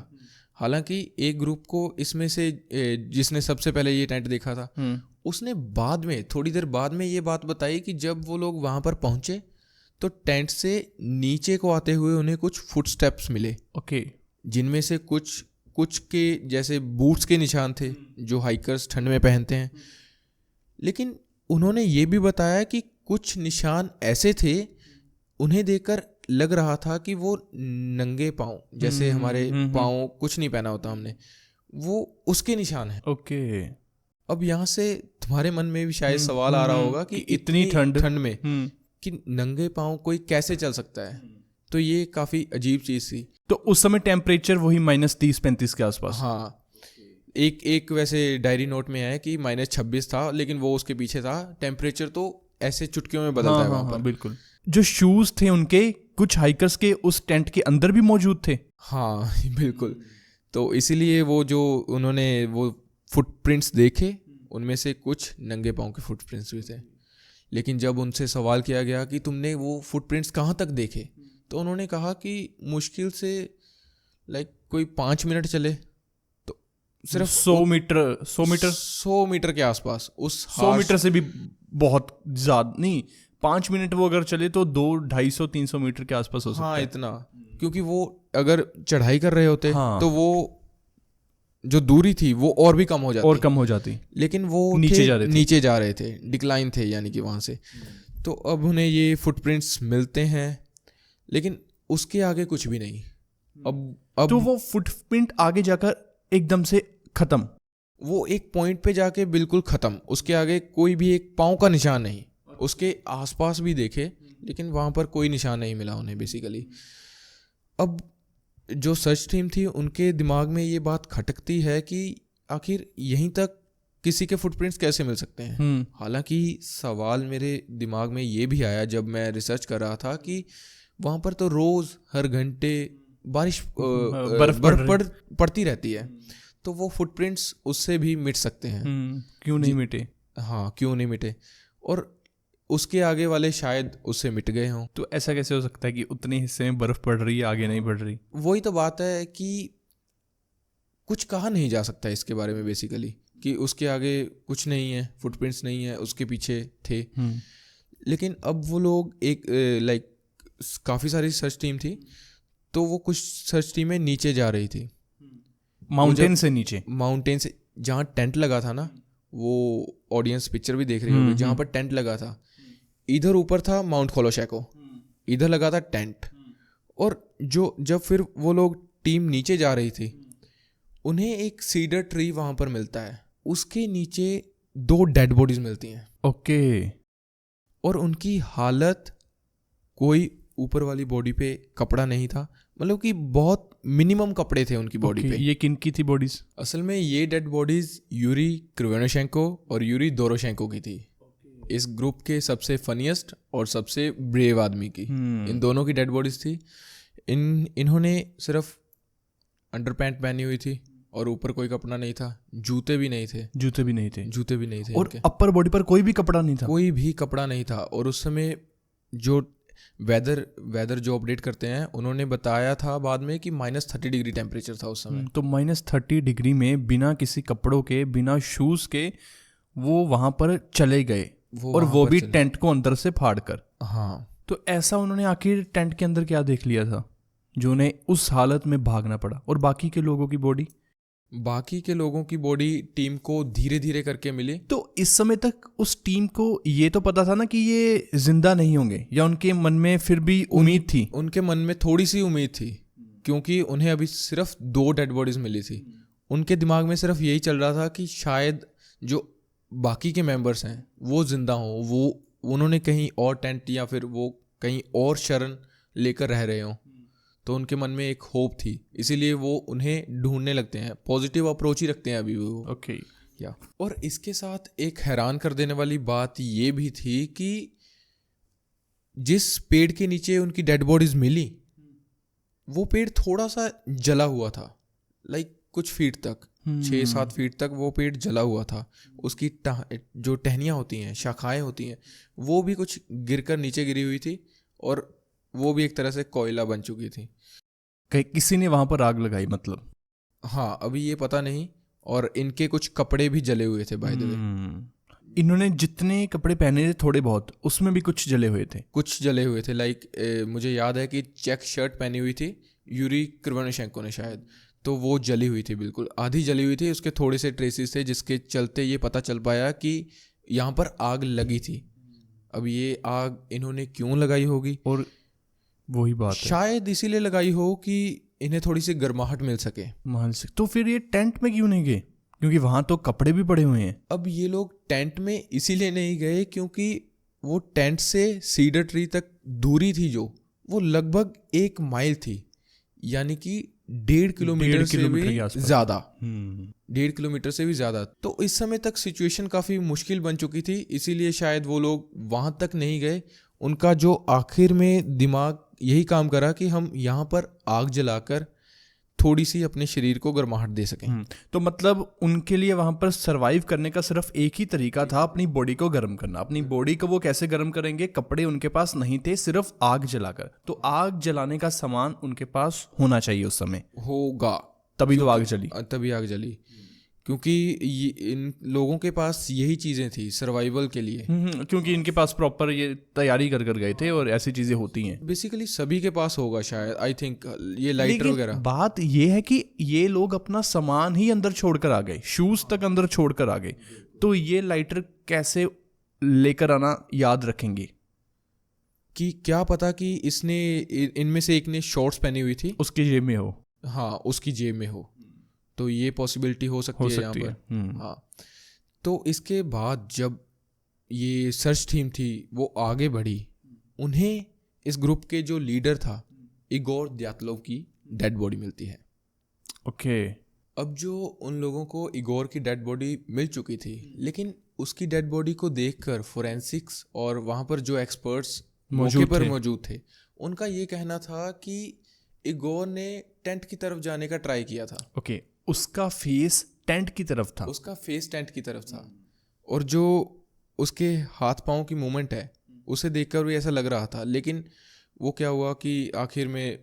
हालांकि एक ग्रुप को इसमें से, जिसने सबसे पहले ये टेंट देखा था, उसने बाद में, थोड़ी देर बाद में ये बात बताई कि जब वो लोग वहाँ पर पहुँचे तो टेंट से नीचे को आते हुए उन्हें कुछ फुटस्टेप्स मिले। ओके। जिनमें से कुछ के जैसे बूट्स के निशान थे जो हाइकर्स ठंड में पहनते हैं। लेकिन उन्होंने ये भी बताया कि कुछ निशान ऐसे थे, उन्हें देखकर लग रहा था कि वो नंगे पाँव, जैसे हमारे पाँव कुछ नहीं पहना होता हमने, वो उसके निशान है। ओके। अब यहाँ से तुम्हारे मन में भी शायद सवाल आ रहा होगा कि इतनी ठंड में कि नंगे पाँव कोई कैसे चल सकता है। तो ये काफ़ी अजीब चीज़ थी। तो उस समय टेम्परेचर वही -30-35 के आसपास। हाँ, एक वैसे डायरी नोट में है कि -26 था, लेकिन वो उसके पीछे था। टेम्परेचर तो ऐसे चुटकियों में बदलता है वहाँ पर। बिल्कुल। जो शूज थे उनके कुछ हाइकर्स के उस टेंट के अंदर भी मौजूद थे। हाँ बिल्कुल। तो इसीलिए वो जो उन्होंने वो फुटप्रिंट्स देखे, उनमें से कुछ नंगे पाँव के फुटप्रिंट्स भी थे। लेकिन जब उनसे सवाल किया गया कि तुमने वो फुटप्रिंट्स कहाँ तक देखे, तो उन्होंने कहा कि मुश्किल से कोई 5 मिनट चले तो सिर्फ 100 मीटर के आसपास। उस 100 मीटर से भी बहुत ज्यादा नहीं, 5 मिनट वो अगर चले तो 200-250-300 मीटर के आसपास हो सकता है। हाँ इतना, क्योंकि वो अगर चढ़ाई कर रहे होते तो वो जो दूरी थी वो और भी कम हो जाती। लेकिन वो नीचे जा रहे थे, डिक्लाइन थे यानी कि वहाँ से। तो अब उन्हें ये फुटप्रिंट्स मिलते हैं, लेकिन उसके आगे कुछ भी नहीं। अब तो वो फुटप्रिंट आगे जाकर एकदम से खत्म, वो एक पॉइंट पे जाके बिल्कुल खत्म। उसके आगे कोई भी एक पाँव का निशान नहीं। उसके आसपास भी देखे, लेकिन वहाँ पर कोई निशान नहीं मिला उन्हें बेसिकली। अब जो सर्च टीम थी उनके दिमाग में ये बात खटकती है कि आखिर यहीं तक किसी के फुटप्रिंट्स कैसे मिल सकते हैं। हालांकि सवाल मेरे दिमाग में ये भी आया जब मैं रिसर्च कर रहा था कि वहाँ पर तो रोज़ हर घंटे बारिश बर्फ पड़ती रहती है, तो वो फुटप्रिंट्स उससे भी मिट सकते हैं। क्यों नहीं मिटे? हाँ, क्यों नहीं मिटे, और उसके आगे वाले शायद उससे मिट गए हों। तो ऐसा कैसे हो सकता है कि उतने हिस्से में बर्फ पड़ रही है, आगे नहीं पड़ रही? वही तो बात है कि कुछ कहा नहीं जा सकता इसके बारे में बेसिकली, कि उसके आगे कुछ नहीं है, फुटप्रिंट्स नहीं है, उसके पीछे थे। लेकिन अब वो लोग एक काफ़ी सारी सर्च टीम थी, तो वो कुछ सर्च टीमें नीचे जा रही थी, माउंटेन से जहाँ टेंट लगा था ना, वो ऑडियंस पिक्चर भी देख रही होगी, जहाँ पर टेंट लगा था, इधर ऊपर था माउंट कोलोशेको, इधर लगा था टेंट। और जब फिर वो लोग टीम नीचे जा रही थी, उन्हें एक सीडर ट्री वहाँ पर मिलता है, उसके नीचे 2 डेड बॉडीज मिलती हैं। ओके। और उनकी हालत, कोई ऊपर वाली बॉडी पे कपड़ा नहीं था, मतलब कि बहुत मिनिमम कपड़े थे उनकी बॉडी पे। ये किन की थी बॉडीज? असल में ये डेड बॉडीज यूरी क्रिवोनोशेंको और यूरी दोरोशेंको की थी, इस ग्रुप के सबसे फनीएस्ट और सबसे ब्रेव आदमी की। इन दोनों की डेड बॉडीज थी। इन्होंने सिर्फ अंडरपैंट पहनी हुई थी और ऊपर कोई कपड़ा नहीं था, जूते भी नहीं थे और अपर बॉडी पर कोई भी कपड़ा नहीं था। और उस समय जो वेदर जो अपडेट करते हैं, उन्होंने बताया था बाद में कि -30 डिग्री टेम्परेचर था उस समय। तो -30 डिग्री में बिना किसी कपड़ों के, बिना शूज के वो वहां पर चले गए, और वो भी टेंट को अंदर से फाड़ कर। हाँ, तो ऐसा उन्होंने आखिर टेंट के अंदर क्या देख लिया था जो उन्हें उस हालत में भागना पड़ा? और बाकी के लोगों की बॉडी टीम को धीरे धीरे करके मिली। तो इस समय तक उस टीम को ये तो पता था ना कि ये जिंदा नहीं होंगे, या उनके मन में फिर भी उम्मीद थी? उनके मन में थोड़ी सी उम्मीद थी, क्योंकि उन्हें अभी सिर्फ 2 डेड बॉडीज मिली थी। उनके दिमाग में सिर्फ यही चल रहा था कि शायद जो बाकी के मेंबर्स हैं वो जिंदा हों, वो उन्होंने कहीं और टेंट या फिर वो कहीं और शरण लेकर रह रहे हों। तो उनके मन में एक होप थी, इसीलिए वो उन्हें ढूंढने लगते हैं, पॉजिटिव अप्रोच ही रखते हैं अभी वो। ओके। या और इसके साथ एक हैरान कर देने वाली बात ये भी थी कि जिस पेड़ के नीचे उनकी डेड बॉडीज मिली, वो पेड़ थोड़ा सा जला हुआ था, कुछ फीट तक, 6-7 फीट तक वो पेड़ जला हुआ था। उसकी जो टहनियाँ होती हैं, शाखाएं होती हैं, वो भी कुछ गिरकर नीचे गिरी हुई थी, और वो भी एक तरह से कोयला बन चुकी थी। किसी ने वहां पर आग लगाई मतलब? हाँ, अभी ये पता नहीं। और इनके कुछ कपड़े भी जले हुए थे बाय द वे। इन्होंने जितने कपड़े पहने थे थोड़े बहुत, उसमें भी कुछ जले हुए थे। मुझे याद है कि चेक शर्ट पहनी हुई थी यूरी क्रिवोनोशेंको ने शायद, तो वो जली हुई थी, बिल्कुल आधी जली हुई थी। उसके थोड़े से ट्रेसेस थे जिसके चलते ये पता चल पाया कि यहाँ पर आग लगी थी। अब ये आग इन्होंने क्यों लगाई होगी, और वही बात है, शायद इसीलिए लगाई हो कि इन्हें थोड़ी सी गर्माहट मिल सके। तो फिर ये टेंट में क्यों नहीं गए? क्योंकि वहां तो कपड़े भी पड़े हुए हैं। अब ये लोग टेंट में इसीलिए नहीं गए क्योंकि वो टेंट से सीडर ट्री तक दूरी थी जो, वो लगभग 1 माइल थी, यानी कि 1.5 किलोमीटर से भी ज्यादा, 1.5 किलोमीटर से भी ज्यादा। तो इस समय तक सिचुएशन काफी मुश्किल बन चुकी थी, इसीलिए शायद वो लोग वहां तक नहीं गए उनका जो आखिर में दिमाग यही काम करा कि हम यहाँ पर आग जलाकर थोड़ी सी अपने शरीर को गर्माहट दे सकें। तो मतलब उनके लिए वहां पर सरवाइव करने का सिर्फ एक ही तरीका था, अपनी बॉडी को गर्म करना। अपनी बॉडी को वो कैसे गर्म करेंगे? कपड़े उनके पास नहीं थे, सिर्फ आग जलाकर। तो आग जलाने का सामान उनके पास होना चाहिए उस समय, होगा तभी तो आग जली। तभी आग जली, क्योंकि इन लोगों के पास यही चीज़ें थी सर्वाइवल के लिए। क्योंकि इनके पास प्रॉपर ये तैयारी कर कर गए थे और ऐसी चीजें होती हैं। बेसिकली सभी के पास होगा शायद, आई थिंक, ये लाइटर वगैरह। बात ये है कि ये लोग अपना सामान ही अंदर छोड़कर आ गए, शूज तक अंदर छोड़कर आ गए, तो ये लाइटर कैसे लेकर आना याद रखेंगे? कि क्या पता कि इसने इनमें से एक ने शॉर्ट्स पहनी हुई थी, उसकी जेब में हो। हाँ, उसकी जेब में हो, तो ये पॉसिबिलिटी हो सकती है यहाँ पर। हाँ, तो इसके बाद जब ये सर्च टीम थी वो आगे बढ़ी, उन्हें इस ग्रुप के जो लीडर था इगोर द्यातलोव की डेड बॉडी मिलती है। ओके। अब जो उन लोगों को इगोर की डेड बॉडी मिल चुकी थी, लेकिन उसकी डेड बॉडी को देखकर फोरेंसिक्स और वहाँ पर जो एक्सपर्ट्स मौके पर मौजूद थे, उनका ये कहना था कि इगोर ने टेंट की तरफ जाने का ट्राई किया था। ओके, उसका फेस टेंट की तरफ था। उसका फेस टेंट की तरफ था, और जो उसके हाथ पाँव की मूवमेंट है उसे देखकर भी ऐसा लग रहा था। लेकिन वो क्या हुआ कि आखिर में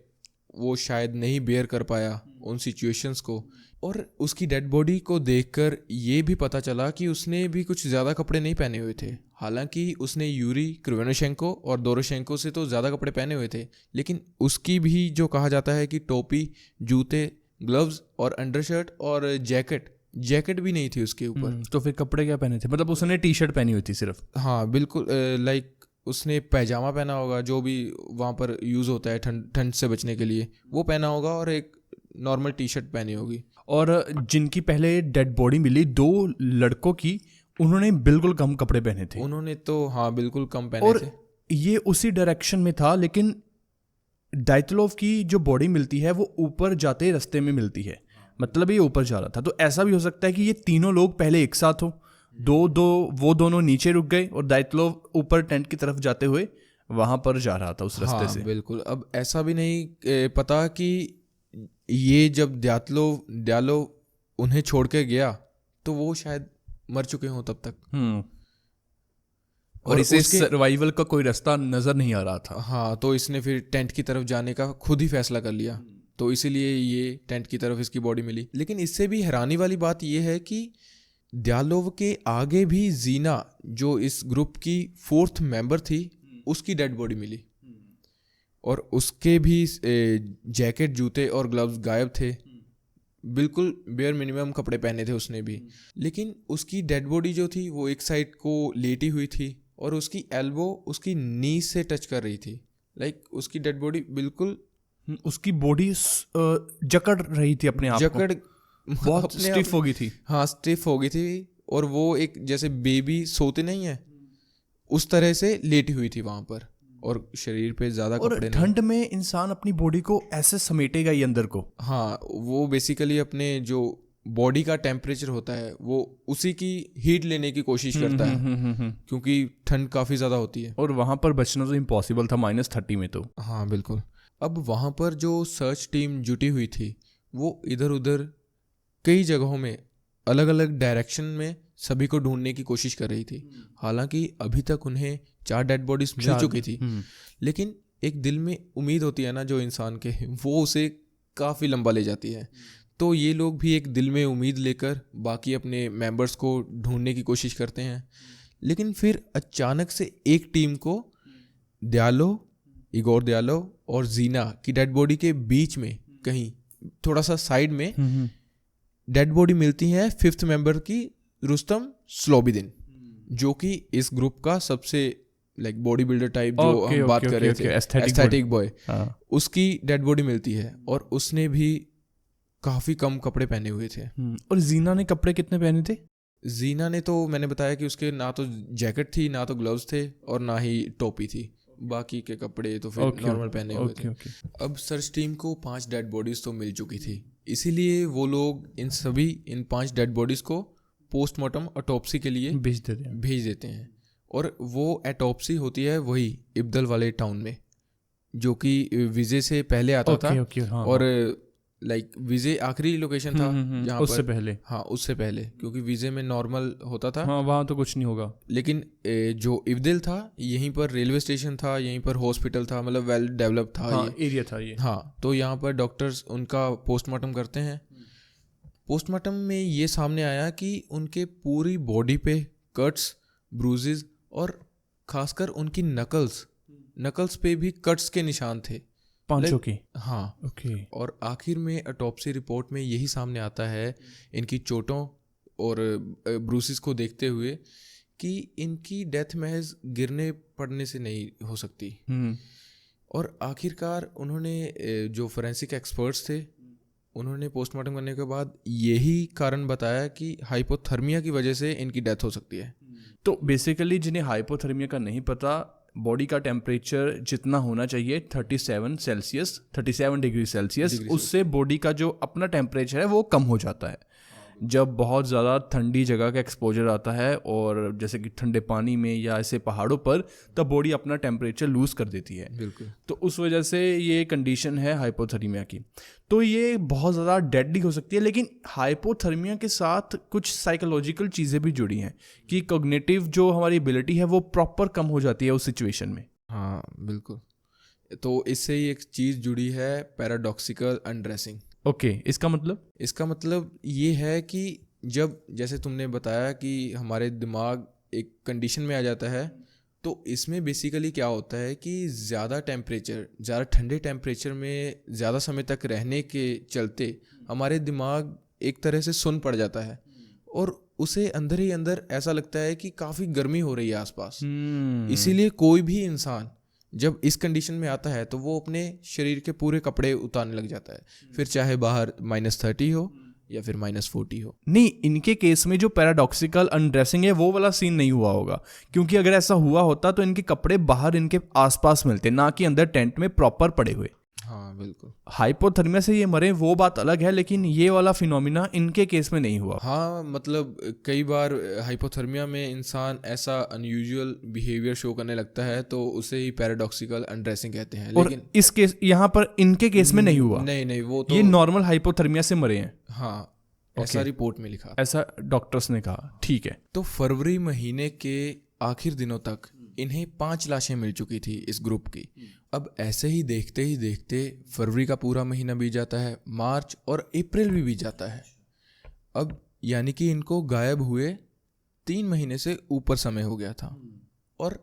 वो शायद नहीं बेयर कर पाया उन सिचुएशंस को, और उसकी डेड बॉडी को देखकर ये भी पता चला कि उसने भी कुछ ज़्यादा कपड़े नहीं पहने हुए थे। हालांकि उसने यूरी क्रिवोनोशेंको और दोरोशेंको से तो ज़्यादा कपड़े पहने हुए थे, लेकिन उसकी भी जो कहा जाता है कि टोपी, जूते, ग्लव्स और अंडरशर्ट और जैकेट भी नहीं थी उसके ऊपर। तो फिर कपड़े क्या पहने थे? मतलब उसने टी शर्ट पहनी हुई थी सिर्फ? हाँ बिल्कुल, लाइक उसने पैजामा पहना होगा, जो भी वहाँ पर यूज़ होता है ठंड से बचने के लिए, वो पहना होगा, और एक नॉर्मल टी शर्ट पहनी होगी। और जिनकी पहले डेड बॉडी मिली 2 लड़कों की, उन्होंने बिल्कुल कम कपड़े पहने थे। उन्होंने तो हाँ बिल्कुल कम पहने और थे। ये उसी डायरेक्शन में था, लेकिन दाइतलोव की जो बॉडी मिलती है वो ऊपर जाते रास्ते में मिलती है, मतलब ये ऊपर जा रहा था। तो ऐसा भी हो सकता है कि ये तीनों लोग पहले एक साथ हो, वो दोनों नीचे रुक गए और दाइतलोव ऊपर टेंट की तरफ जाते हुए वहां पर जा रहा था उस रास्ते से। बिल्कुल। अब ऐसा भी नहीं पता कि ये जब द्यालोव उन्हें छोड़ के गया तो वो शायद मर चुके हों तब तक। और इसे सर्वाइवल का कोई रास्ता नजर नहीं आ रहा था। हाँ, तो इसने फिर टेंट की तरफ जाने का खुद ही फैसला कर लिया, तो इसीलिए ये टेंट की तरफ इसकी बॉडी मिली। लेकिन इससे भी हैरानी वाली बात ये है कि द्यालोव के आगे भी जीना, जो इस ग्रुप की 4th मेंबर थी, उसकी डेड बॉडी मिली, और उसके भी जैकेट, जूते और ग्लव्स गायब थे। बिल्कुल बेयर मिनिमम कपड़े पहने थे उसने भी। लेकिन उसकी डेड बॉडी जो थी वो एक साइड को लेटी हुई थी, और उसकी एल्बो उसकी नी से टच कर रही थी। लाइक उसकी डेड बॉडी बिल्कुल, उसकी बॉडी जकड़ रही थी अपने आप को, बहुत स्टिफ हो गई थी। हाँ, स्टिफ हो गई थी, और वो एक जैसे बेबी सोते नहीं है उस तरह से लेटी हुई थी वहां पर, और शरीर पे ज्यादा कपड़े नहीं। ठंड में इंसान अपनी बॉडी को ऐसे समेटेगा ही अंदर को। हाँ, वो बेसिकली अपने जो बॉडी का टेम्परेचर होता है वो उसी की हीट लेने की कोशिश करता है, क्योंकि ठंड काफ़ी ज़्यादा होती है, और वहाँ पर बचना तो इम्पॉसिबल था -30 में तो। हाँ बिल्कुल। अब वहाँ पर जो सर्च टीम जुटी हुई थी वो इधर उधर कई जगहों में अलग अलग डायरेक्शन में सभी को ढूंढने की कोशिश कर रही थी। हालांकि अभी तक उन्हें 4 डेड बॉडीज मिल चुकी थी, लेकिन एक दिल में उम्मीद होती है ना जो इंसान के, वो उसे काफ़ी लंबा ले जाती है। तो ये लोग भी एक दिल में उम्मीद लेकर बाकी अपने मेंबर्स को ढूंढने की कोशिश करते हैं। लेकिन फिर अचानक से एक टीम को इगोर द्यालोव और जीना की डेड बॉडी के बीच में कहीं थोड़ा सा साइड में डेड बॉडी मिलती है 5th मेंबर की, रुस्तम स्लोबिदिन, जो कि इस ग्रुप का सबसे लाइक बॉडी बिल्डर टाइप जो हम बात कर रहे थे, एस्थेटिक बॉय, उसकी डेड बॉडी मिलती है, और उसने भी काफ़ी कम कपड़े पहने हुए थे। और जीना ने कपड़े कितने पहने थे? जीना ने तो मैंने बताया कि उसके ना तो जैकेट थी, ना तो ग्लव्स थे, और ना ही टोपी थी। बाकी के कपड़े तो फिर नॉर्मल पहने हुए थे। अब सर्च टीम को 5 डेड बॉडीज तो मिल चुकी थी, इसीलिए वो लोग इन 5 डेड बॉडीज को पोस्टमार्टम ऑटोप्सी के लिए भेज देते हैं। और वो एटॉप्सी होती है वही इब्दल वाले टाउन में, जो कि विजय से पहले आता था। ओके हाँ, और लाइक विजय आखिरी लोकेशन था जहाँ उससे पर, पहले। हाँ उससे पहले, क्योंकि विजय में नॉर्मल होता था। हाँ, वहाँ तो कुछ नहीं होगा। लेकिन जो इब्दल था यहीं पर रेलवे स्टेशन था, यहीं पर हॉस्पिटल था, मतलब वेल डेवलप था। हाँ, ये एरिया था ये। हाँ, तो यहाँ पर डॉक्टर्स उनका पोस्टमार्टम करते हैं। पोस्टमार्टम में ये सामने आया कि उनके पूरी बॉडी पे कट्स, ब्रूजेस और खासकर उनकी नकल्स पे भी कट्स के निशान थे, पांचों की। हाँ। ओके। और आखिर में ऑटोप्सी रिपोर्ट में यही सामने आता है इनकी चोटों और ब्रूसेस को देखते हुए कि इनकी डेथ महज गिरने पड़ने से नहीं हो सकती। और आखिरकार उन्होंने जो फोरेंसिक एक्सपर्ट्स थे उन्होंने पोस्टमार्टम करने के बाद यही कारण बताया कि हाइपोथर्मिया की वजह से इनकी डेथ हो सकती है। तो बेसिकली जिन्हें हाइपोथर्मिया का नहीं पता, बॉडी का टेम्परेचर जितना होना चाहिए 37 डिग्री सेल्सियस, उससे बॉडी का जो अपना टेम्परेचर है वो कम हो जाता है जब बहुत ज़्यादा ठंडी जगह का एक्सपोजर आता है, और जैसे कि ठंडे पानी में या ऐसे पहाड़ों पर, तब बॉडी अपना टेम्परेचर लूज़ कर देती है। बिल्कुल। तो उस वजह से ये कंडीशन है हाइपोथर्मिया की। तो ये बहुत ज़्यादा डेडली हो सकती है, लेकिन हाइपोथर्मिया के साथ कुछ साइकोलॉजिकल चीज़ें भी जुड़ी हैं कि कॉग्निटिव जो हमारी एबिलिटी है वो प्रॉपर कम हो जाती है उस सिचुएशन में। हाँ बिल्कुल। तो इससे ही एक चीज़ जुड़ी है, पैराडॉक्सिकल अनड्रेसिंग। ओके, इसका मतलब ये है कि जब जैसे तुमने बताया कि हमारे दिमाग एक कंडीशन में आ जाता है, तो इसमें बेसिकली क्या होता है कि ज़्यादा ठंडे टेम्परेचर में ज़्यादा समय तक रहने के चलते हमारे दिमाग एक तरह से सुन पड़ जाता है और उसे अंदर ही अंदर ऐसा लगता है कि काफ़ी गर्मी हो रही है आसपास। इसीलिए कोई भी इंसान जब इस कंडीशन में आता है तो वो अपने शरीर के पूरे कपड़े उतारने लग जाता है, फिर चाहे बाहर -30 हो या फिर -40 हो। नहीं, इनके केस में जो पैराडॉक्सिकल अनड्रेसिंग है वो वाला सीन नहीं हुआ होगा, क्योंकि अगर ऐसा हुआ होता तो इनके कपड़े बाहर इनके आसपास मिलते, ना कि अंदर टेंट में प्रॉपर पड़े हुए। हाँ बिल्कुल। हाइपोथर्मिया से ये मरे वो बात अलग है, लेकिन ये वाला फिनोमिना इनके केस में नहीं हुआ। हाँ, मतलब कई बार हाइपोथर्मिया में इंसान ऐसा अनयूजुअल बिहेवियर शो करने लगता है तो उसे ही पैराडॉक्सिकल अनड्रेसिंग कहते हैं। लेकिन इस केस यहाँ पर इनके केस में नहीं हुआ। नहीं, वो तो ये नॉर्मल हाइपोथर्मिया से मरे हैं। हाँ, ऐसा रिपोर्ट में लिखा, ऐसा डॉक्टर्स ने कहा। ठीक है। तो फरवरी महीने के आखिर दिनों तक इन्हें 5 लाशें मिल चुकी थी इस ग्रुप की। अब ऐसे ही देखते फरवरी का पूरा महीना बीत जाता है, मार्च और अप्रैल भी बीत जाता है। अब यानी कि इनको गायब हुए 3 महीने से ऊपर समय हो गया था और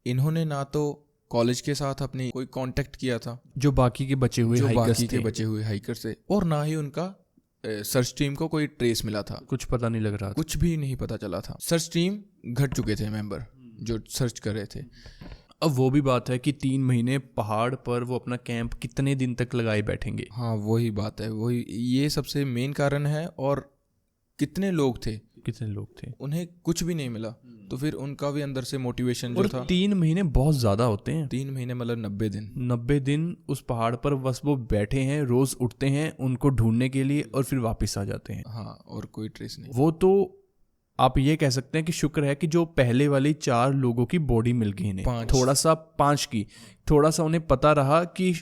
इन्होंने ना तो कॉलेज के साथ अपनी कोई कांटेक्ट किया था जो बाकी के बचे हुए हाइकर से, और ना ही उनका सर्च टीम को कोई ट्रेस मिला था। कुछ पता नहीं लग रहा था, कुछ भी नहीं पता चला था। सर्च टीम घट चुके थे मेंबर जो सर्च कर रहे थे। अब वो भी बात है कि 3 महीने पहाड़ पर वो अपना कैंप कितने दिन तक लगाए बैठेंगे। हाँ, वही बात है, ये सबसे मेन कारण है। और कितने लोग थे उन्हें कुछ भी नहीं मिला, तो फिर उनका भी अंदर से मोटिवेशन जो था। 3 महीने बहुत ज्यादा होते हैं। 3 महीने मतलब 90 दिन उस पहाड़ पर बस वो बैठे हैं, रोज उठते हैं उनको ढूंढने के लिए और फिर वापस आ जाते हैं। हाँ, और कोई ट्रेस नहीं। वो तो आप ये कह सकते हैं कि शुक्र है कि जो पहले वाली 4 लोगों की बॉडी मिल गई इन्हें, 5 थोड़ा सा उन्हें पता रहा कि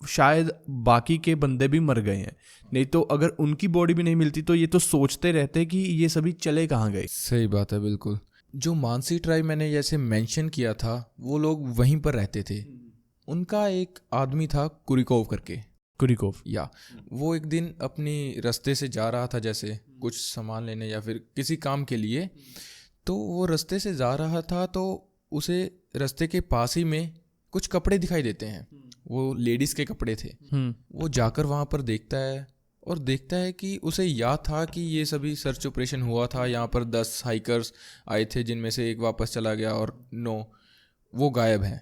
शायद बाकी के बंदे भी मर गए हैं, नहीं तो अगर उनकी बॉडी भी नहीं मिलती तो ये तो सोचते रहते कि ये सभी चले कहाँ गए। सही बात है, बिल्कुल। जो मानसी ट्राइब मैंने जैसे मेंशन किया था वो लोग वहीं पर रहते थे। उनका एक आदमी था कुरिकोव करके, या वो एक दिन अपनी रास्ते से जा रहा था, जैसे कुछ सामान लेने या फिर किसी काम के लिए। तो वो रास्ते से जा रहा था तो उसे रास्ते के पास ही में कुछ कपड़े दिखाई देते हैं, वो लेडीज़ के कपड़े थे। वो जाकर वहाँ पर देखता है और देखता है कि उसे याद था कि ये सभी सर्च ऑपरेशन हुआ था, यहाँ पर 10 हाइकर्स आए थे जिनमें से एक वापस चला गया और 9 वो गायब हैं।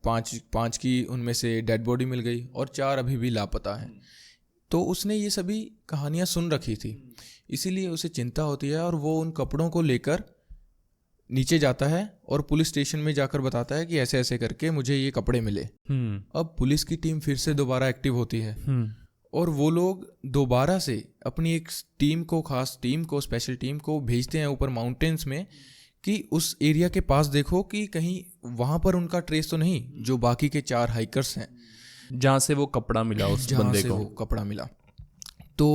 5 की उनमें से डेड बॉडी मिल गई और 4 अभी भी लापता हैं। तो उसने ये सभी कहानियाँ सुन रखी थी, इसीलिए उसे चिंता होती है और वो उन कपड़ों को लेकर नीचे जाता है और पुलिस स्टेशन में जाकर बताता है कि ऐसे ऐसे करके मुझे ये कपड़े मिले। अब पुलिस की टीम फिर से दोबारा एक्टिव होती है और वो लोग दोबारा से अपनी एक टीम को, खास टीम को, स्पेशल टीम को भेजते हैं ऊपर माउंटेन्स में कि उस एरिया के पास देखो कि कहीं वहाँ पर उनका ट्रेस तो नहीं, जो बाकी के 4 हाइकर्स हैं जहाँ से वो कपड़ा मिला उस जहाँ बंदे से को। वो कपड़ा मिला। तो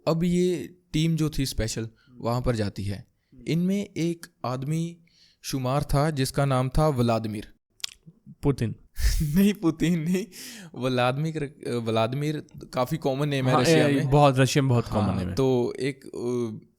अब ये टीम जो थी स्पेशल वहाँ पर जाती है। इनमें एक आदमी शुमार था जिसका नाम था व्लादिमीर। पुतिन? नहीं, पुतिन नहीं, व्लादिमीर काफ़ी कॉमन नेम है हाँ, रशिया में। बहुत रशिया में बहुत कॉमन हाँ, है। तो एक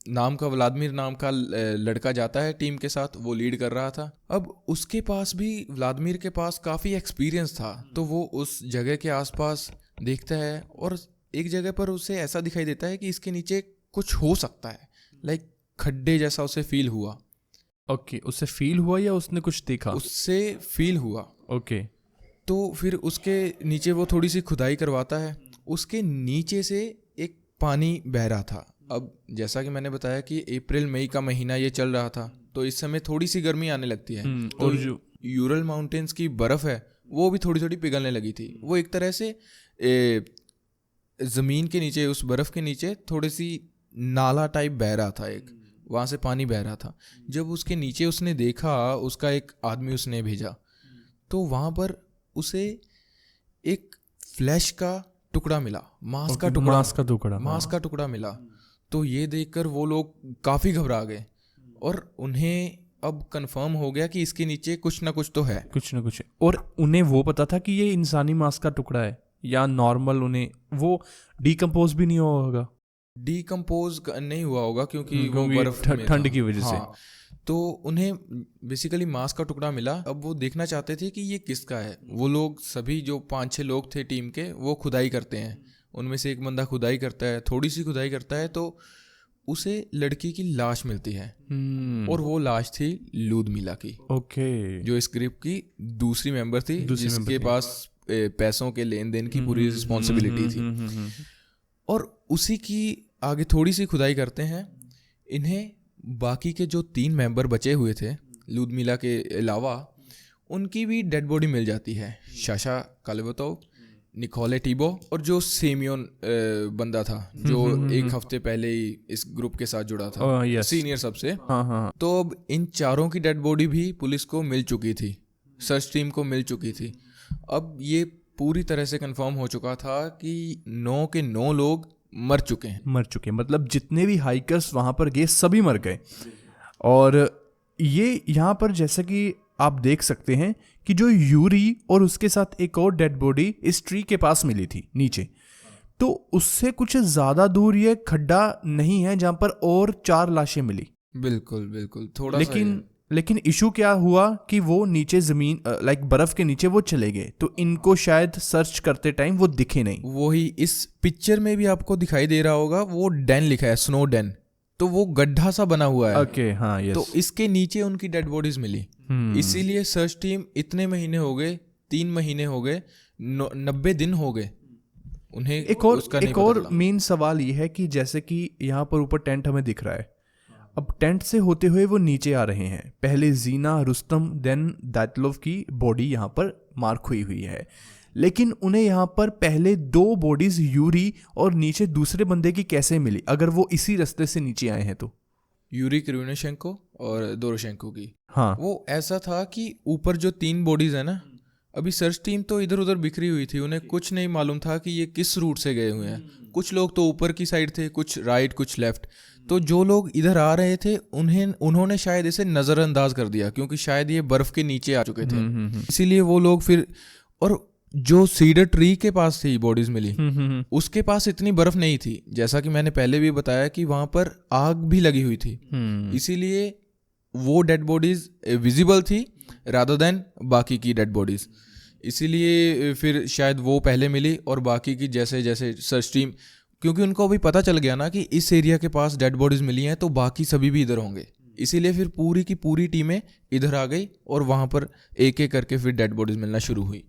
नाम का व्लादिमीर नाम का लड़का जाता है टीम के साथ, वो लीड कर रहा था। अब उसके पास भी, व्लादिमीर के पास काफ़ी एक्सपीरियंस था, तो वो उस जगह के आसपास देखता है और एक जगह पर उसे ऐसा दिखाई देता है कि इसके नीचे कुछ हो सकता है, लाइक खड्डे जैसा उसे फील हुआ। ओके, उससे फील हुआ या उसने कुछ देखा? उससे फील हुआ। ओके। तो फिर उसके नीचे वो थोड़ी सी खुदाई करवाता है। उसके नीचे से एक पानी बह रहा था। अब जैसा कि मैंने बताया कि अप्रैल मई का महीना ये चल रहा था, तो इस समय थोड़ी सी गर्मी आने लगती है। तो और जो यूरल माउंटेन्स की बर्फ़ है वो भी थोड़ी थोड़ी पिघलने लगी थी। वो एक तरह से ज़मीन के नीचे, उस बर्फ़ के नीचे थोड़ी सी नाला टाइप बह रहा था, एक वहाँ से पानी बह रहा था। जब उसके नीचे उसने देखा, उसका एक आदमी उसने भेजा, तो वहाँ पर उसे एक फ्लैश का टुकड़ा मिला, मांस का टुकड़ा मिला। तो ये देखकर वो लोग काफ़ी घबरा गए और उन्हें अब कंफर्म हो गया कि इसके नीचे कुछ ना कुछ तो है। कुछ ना कुछ। और उन्हें वो पता था कि ये इंसानी मांस का टुकड़ा है या नॉर्मल, उन्हें वो डिकम्पोज भी नहीं हुआ होगा? डिकम्पोज नहीं हुआ होगा क्योंकि वो बर्फ में ठंड था। की वजह से। हाँ, तो उन्हें बेसिकली मांस का टुकड़ा मिला। अब वो देखना चाहते थे कि ये किसका है। वो लोग सभी जो 5-6 लोग थे टीम के, वो खुदाई करते हैं। उनमें से एक बंदा खुदाई करता है, थोड़ी सी खुदाई करता है, तो उसे लड़की की लाश मिलती है। और वो लाश थी लूदमिला की। ओके। जो इस ग्रुप की दूसरी मेंबर थी, जिसके पास पैसों के लेन देन की पूरी रिस्पॉन्सिबिलिटी थी। और उसी की आगे थोड़ी सी खुदाई करते हैं। इन्हें बाकी के जो 3 मेंबर बचे हुए थे लूदमिला के अलावा, उनकी भी डेड बॉडी मिल जाती है। शाशा कालेवतोव, निकोले टीबो और जो सेमियोन बंदा था जो एक हफ्ते पहले ही इस ग्रुप के साथ जुड़ा था, सीनियर सबसे। तो अब इन चारों की डेड बॉडी भी पुलिस को मिल चुकी थी, सर्च टीम को मिल चुकी थी। अब ये पूरी तरह से कंफर्म हो चुका था कि 9 के 9 लोग मर चुके, मतलब जितने भी हाइकर्स वहां पर गए सभी मर गए। और ये यहाँ पर जैसा कि आप देख सकते हैं कि जो यूरी और उसके साथ एक और डेड बॉडी इस ट्री के पास मिली थी नीचे, तो उससे कुछ ज्यादा दूर ये खड्डा नहीं है जहां पर और 4 लाशें मिली। बिल्कुल थोड़ा लेकिन इशू क्या हुआ कि वो नीचे जमीन लाइक बर्फ के नीचे वो चले गए, तो इनको शायद सर्च करते टाइम वो दिखे नहीं। वही इस पिक्चर में भी आपको दिखाई दे रहा होगा, वो डेन लिखा है, स्नो डेन, तो वो गड्ढा सा बना हुआ है। ओके, हाँ, यस। तो इसके नीचे उनकी डेड बॉडीज मिली। इसीलिए सर्च टीम इतने महीने हो गए, 3 महीने हो गए, 90 दिन हो गए उन्हें। एक और मेन सवाल ये है कि जैसे कि यहाँ पर ऊपर टेंट हमें दिख रहा है, अब टेंट से होते हुए वो नीचे आ रहे हैं। पहले जीना, रुस्तम, देन दातलोव की बॉडी यहाँ पर मार्क हुई है, लेकिन उन्हें यहाँ पर पहले 2 बॉडीज यूरी और नीचे दूसरे बंदे की कैसे मिली, अगर वो इसी रास्ते से नीचे आए हैं तो? यूरी क्रिवनेशेंको और दोरोशेंको की। हाँ, वो ऐसा था कि ऊपर जो 3 बॉडीज है ना, अभी सर्च टीम तो इधर उधर बिखरी हुई थी, उन्हें कुछ नहीं मालूम था कि ये किस रूट से गए हुए हैं। कुछ लोग तो ऊपर की साइड थे, कुछ राइट, कुछ लेफ्ट। तो जो लोग इधर आ रहे थे उन्होंने शायद इसे नज़रअंदाज कर दिया, क्योंकि शायद ये बर्फ के नीचे आ चुके थे। इसीलिए वो लोग फिर, और जो सीडर ट्री के पास थी बॉडीज मिली, उसके पास इतनी बर्फ नहीं थी। जैसा कि मैंने पहले भी बताया कि वहां पर आग भी लगी हुई थी, इसीलिए वो डेड बॉडीज विजिबल थी रादर देन बाकी की डेड बॉडीज। इसीलिए फिर शायद वो पहले मिली और बाकी की जैसे जैसे सर्च टीम, क्योंकि उनको अभी पता चल गया ना कि इस एरिया के पास डेड बॉडीज मिली हैं, तो बाकी सभी भी इधर होंगे। इसीलिए फिर पूरी की पूरी टीमें इधर आ गई और वहां पर एक एक करके फिर डेड बॉडीज मिलना शुरू हुई।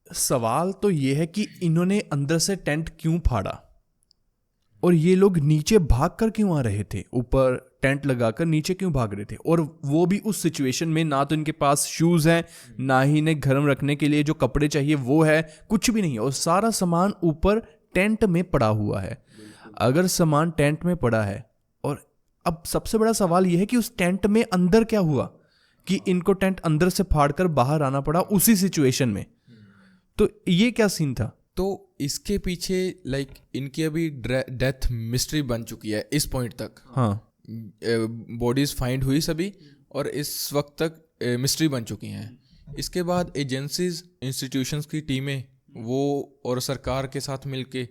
सवाल तो ये है कि इन्होंने अंदर से टेंट क्यों फाड़ा और ये लोग नीचे भाग कर क्यों आ रहे थे? ऊपर टेंट लगाकर नीचे क्यों भाग रहे थे? और वो भी उस सिचुएशन में ना तो इनके पास शूज हैं, ना ही इन्हें गर्म रखने के लिए जो कपड़े चाहिए वो है, कुछ भी नहीं है। और सारा सामान ऊपर टेंट में पड़ा हुआ है। अगर सामान टेंट में पड़ा है और अब सबसे बड़ा सवाल यह है कि उस टेंट में अंदर क्या हुआ कि इनको टेंट अंदर से फाड़कर बाहर आना पड़ा उसी सिचुएशन में। तो ये क्या सीन था? तो इसके पीछे लाइक इनकी अभी डेथ मिस्ट्री बन चुकी है इस पॉइंट तक। हाँ, बॉडीज फाइंड हुई सभी और इस वक्त तक मिस्ट्री बन चुकी हैं। इसके बाद एजेंसीज, इंस्टीट्यूशंस की टीमें वो और सरकार के साथ मिलके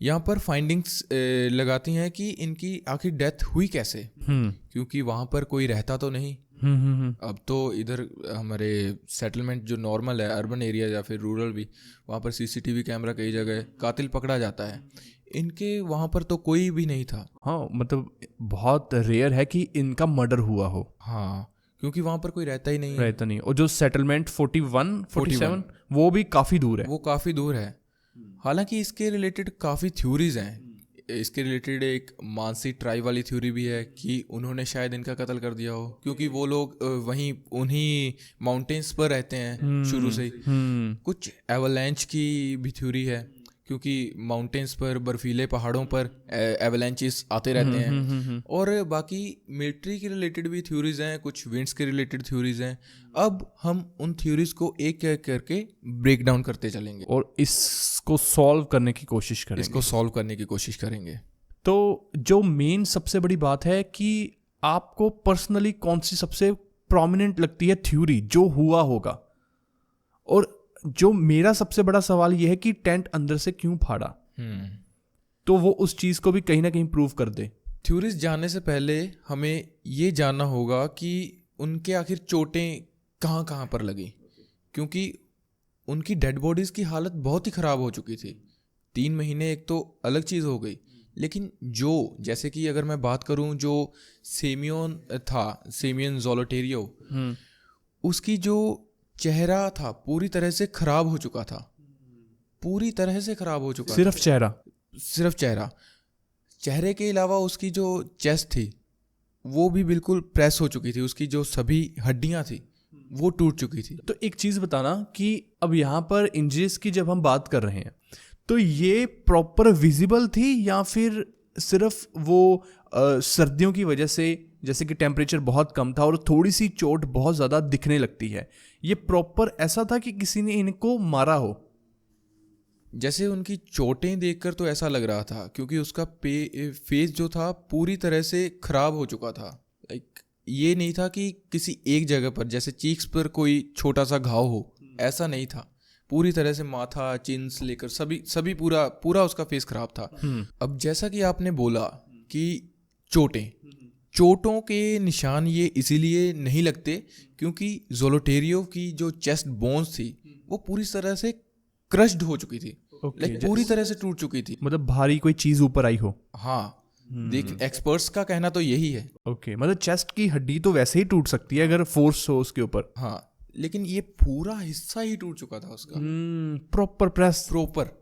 यहाँ पर फाइंडिंग्स लगाती हैं कि इनकी आखिर डेथ हुई कैसे, क्योंकि वहाँ पर कोई रहता तो नहीं। अब तो इधर हमारे सेटलमेंट जो नॉर्मल है, अर्बन एरिया या फिर रूरल भी, वहाँ पर सीसीटीवी कैमरा कई जगह है, कातिल पकड़ा जाता है। इनके वहाँ पर तो कोई भी नहीं था। हाँ, मतलब बहुत रेयर है कि इनका मर्डर हुआ हो। हाँ, क्योंकि वहाँ पर कोई रहता ही नहीं है। रहता नहीं। और जो सेटलमेंट 47 वो भी काफ़ी दूर है। वो काफ़ी दूर है। हालांकि इसके रिलेटेड काफ़ी थ्योरीज हैं। इसके रिलेटेड एक मानसी ट्राइब वाली थ्योरी भी है कि उन्होंने शायद इनका कत्ल कर दिया हो, क्योंकि वो लोग वहीं उन्हीं माउंटेन्स पर रहते हैं शुरू से ही। कुछ एवलांच की भी थ्योरी है, क्योंकि माउंटेन्स पर, बर्फीले पहाड़ों पर एवलांचेस आते रहते हैं। और बाकी मिलिट्री के रिलेटेड भी थ्योरीज हैं, कुछ विंड्स के रिलेटेड थ्योरीज हैं। अब हम उन थ्योरीज को एक एक करके ब्रेक डाउन करते चलेंगे और इसको सॉल्व करने की कोशिश करेंगे। तो जो मेन सबसे बड़ी बात है कि आपको पर्सनली कौन सी सबसे प्रोमिनेंट लगती है थ्योरी जो हुआ होगा? और जो मेरा सबसे बड़ा सवाल यह है कि टेंट अंदर से क्यों फाड़ा? तो वो उस चीज को भी कहीं ना कहीं प्रूव कर दे। थ्योरीज जानने से पहले हमें ये जानना होगा कि उनके आखिर चोटें कहाँ कहाँ पर लगी, क्योंकि उनकी डेड बॉडीज की हालत बहुत ही ख़राब हो चुकी थी। 3 महीने एक तो अलग चीज़ हो गई, लेकिन जो जैसे कि अगर मैं बात करूं, जो सेमियन ज़ोलोटेरियो, उसकी जो चेहरा था पूरी तरह से ख़राब हो चुका था। सिर्फ चेहरे के अलावा उसकी जो चेस्ट थी वो भी बिल्कुल प्रेस हो चुकी थी। उसकी जो सभी हड्डियां थी वो टूट चुकी थी। तो एक चीज़ बताना कि अब यहाँ पर इंजरीज की जब हम बात कर रहे हैं तो ये प्रॉपर विजिबल थी या फिर सिर्फ वो सर्दियों की वजह से, जैसे कि टेम्परेचर बहुत कम था और थोड़ी सी चोट बहुत ज़्यादा दिखने लगती है? ये प्रॉपर ऐसा था कि किसी ने इनको मारा हो? जैसे उनकी चोटें देखकर तो ऐसा लग रहा था, क्योंकि उसका फेस जो था पूरी तरह से खराब हो चुका था। लाइक ये नहीं था कि किसी एक जगह पर, जैसे चीक्स पर कोई छोटा सा घाव हो, ऐसा नहीं था। पूरी तरह से माथा, चिन से लेकर सभी पूरा उसका फेस खराब था। अब जैसा कि आपने बोला कि चोटों के निशान ये इसीलिए नहीं लगते क्योंकि ज़ोलोटेरियो की जो चेस्ट बोन्स थी वो पूरी तरह से क्रश्ड हो चुकी थी। पूरी तरह से टूट चुकी थी, मतलब भारी कोई चीज ऊपर आई हो। हाँ, देख एक्सपर्ट्स का कहना तो यही है। मतलब चेस्ट की हड्डी तो वैसे ही टूट सकती है अगर फोर्स हो उसके ऊपर। हाँ, लेकिन ये पूरा हिस्सा ही टूट चुका था उसका, प्रॉपर।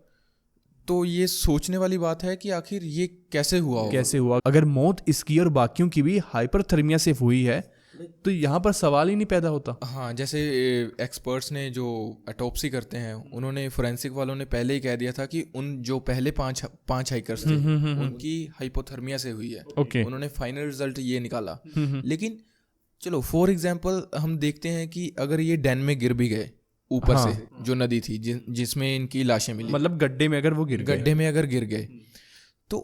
तो ये सोचने वाली बात है कि आखिर ये कैसे हुआ। अगर मौत इसकी और बाकियों की भी हाइपरथर्मिया से हुई है तो यहाँ पर सवाल ही नहीं पैदा होता। हाँ, जैसे एक्सपर्ट्स ने जो ऑटोप्सी करते हैं, उन्होंने, फोरेंसिक वालों ने पहले ही कह दिया था कि उन जो पहले पांच हाइकर्स थे उनकी हाइपोथर्मिया से हुई है। उन्होंने फाइनल रिजल्ट ये निकाला। लेकिन चलो फॉर एग्जाम्पल हम देखते हैं कि अगर ये डैन में गिर भी गए ऊपर से, जो नदी थी जिसमें इनकी लाशें मिली, मतलब गड्ढे में अगर गिर गए तो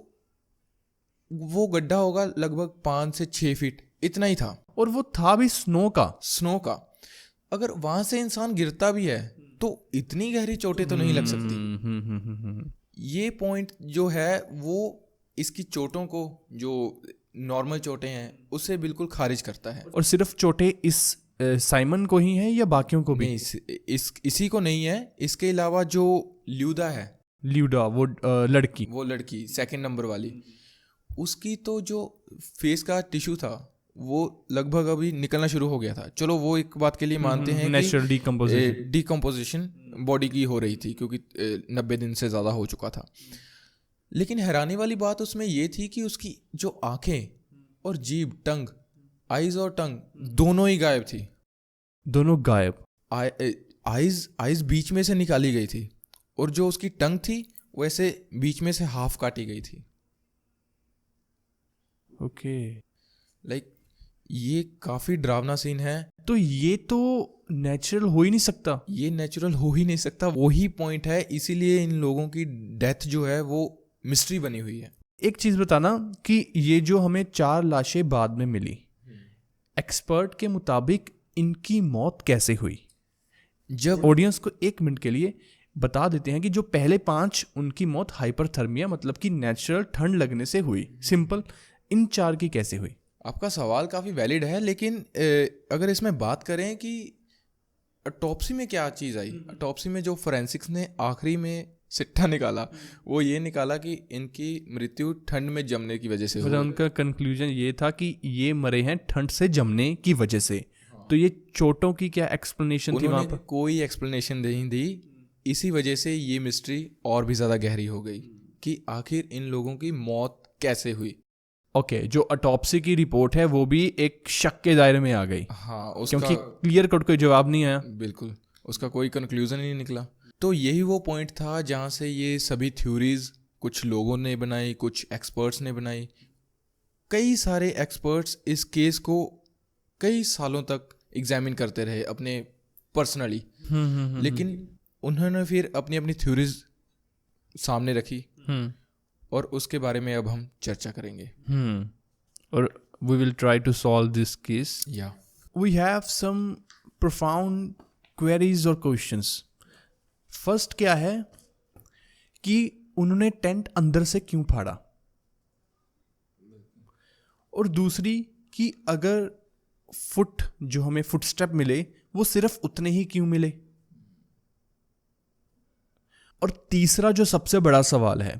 वो गड्ढा होगा लगभग 5 से 6 फीट, इतना ही था। और वो था भी स्नो का। अगर वहां से इंसान गिरता भी है तो इतनी गहरी चोटें तो नहीं लग सकती। ये पॉइंट जो है वो इसकी चोटों को, जो नॉर्मल चोटें हैं, उससे बिल्कुल खारिज करता है। और सिर्फ चोटें इस साइमन को ही है या बाकियों को भी? नहीं, इसी को नहीं है। इसके अलावा जो ल्यूडा वो लड़की 2nd नंबर वाली, उसकी तो जो फेस का टिश्यू था वो लगभग अभी निकलना शुरू हो गया था। चलो वो एक बात के लिए मानते हैं नेचुरल डिकम्पोजिशन बॉडी की हो रही थी, क्योंकि 90 दिन से ज़्यादा हो चुका था। लेकिन हैरानी वाली बात उसमें ये थी कि उसकी जो आंखें और जीभ, आइज और टंग दोनों ही गायब थी। दोनों गायब। आइज बीच में से निकाली गई थी और जो उसकी टंग थी वैसे बीच में से हाफ काटी गई थी। ओके। लाइक ये काफ़ी डरावना सीन है। तो ये तो नेचुरल हो ही नहीं सकता। ये नेचुरल हो ही नहीं सकता, वही पॉइंट है, इसीलिए इन लोगों की डेथ जो है वो मिस्ट्री बनी हुई है। एक चीज बताना कि ये जो हमें 4 लाशें बाद में मिली, एक्सपर्ट के मुताबिक इनकी मौत कैसे हुई? जब ऑडियंस को 1 मिनट के लिए बता देते हैं कि जो पहले 5 उनकी मौत हाइपरथर्मिया मतलब कि नेचुरल ठंड लगने से हुई, सिंपल। इन 4 की कैसे हुई? आपका सवाल काफ़ी वैलिड है, लेकिन अगर इसमें बात करें कि ऑटोप्सी में क्या चीज़ आई, ऑटोप्सी में जो फोरेंसिक्स ने आखिरी में सिट्टा निकाला वो ये निकाला कि इनकी मृत्यु ठंड में जमने की वजह से हुई। मतलब उनका कंक्लूजन ये था कि ये मरे हैं ठंड से जमने की वजह से। तो ये चोटों की क्या एक्सप्लेनेशन थी वहां उन्होंने पर? कोई एक्सप्लेनेशन नहीं दी, इसी वजह से ये मिस्ट्री और भी ज़्यादा गहरी हो गई कि आखिर इन लोगों की मौत कैसे हुई। ओके, जो ऑटोप्सी की रिपोर्ट है वो भी एक शक के दायरे में आ गई। हाँ, क्योंकि उसका क्लियर कट कोई जवाब नहीं आया। बिल्कुल उसका कोई कंक्लूजन ही नहीं निकला। तो यही वो पॉइंट था जहाँ से ये सभी थ्योरीज कुछ लोगों ने बनाई, कुछ एक्सपर्ट्स ने बनाई। कई सारे एक्सपर्ट्स इस केस को कई सालों तक एग्जामिन करते रहे अपने पर्सनली, लेकिन उन्होंने फिर अपनी अपनी थ्योरीज सामने रखी और उसके बारे में अब हम चर्चा करेंगे। और we will try to solve this case. या We have some profound queries और questions. फर्स्ट क्या है कि उन्होंने टेंट अंदर से क्यों फाड़ा, और दूसरी कि अगर फुट जो हमें फुटस्टेप मिले वो सिर्फ उतने ही क्यों मिले, और तीसरा जो सबसे बड़ा सवाल है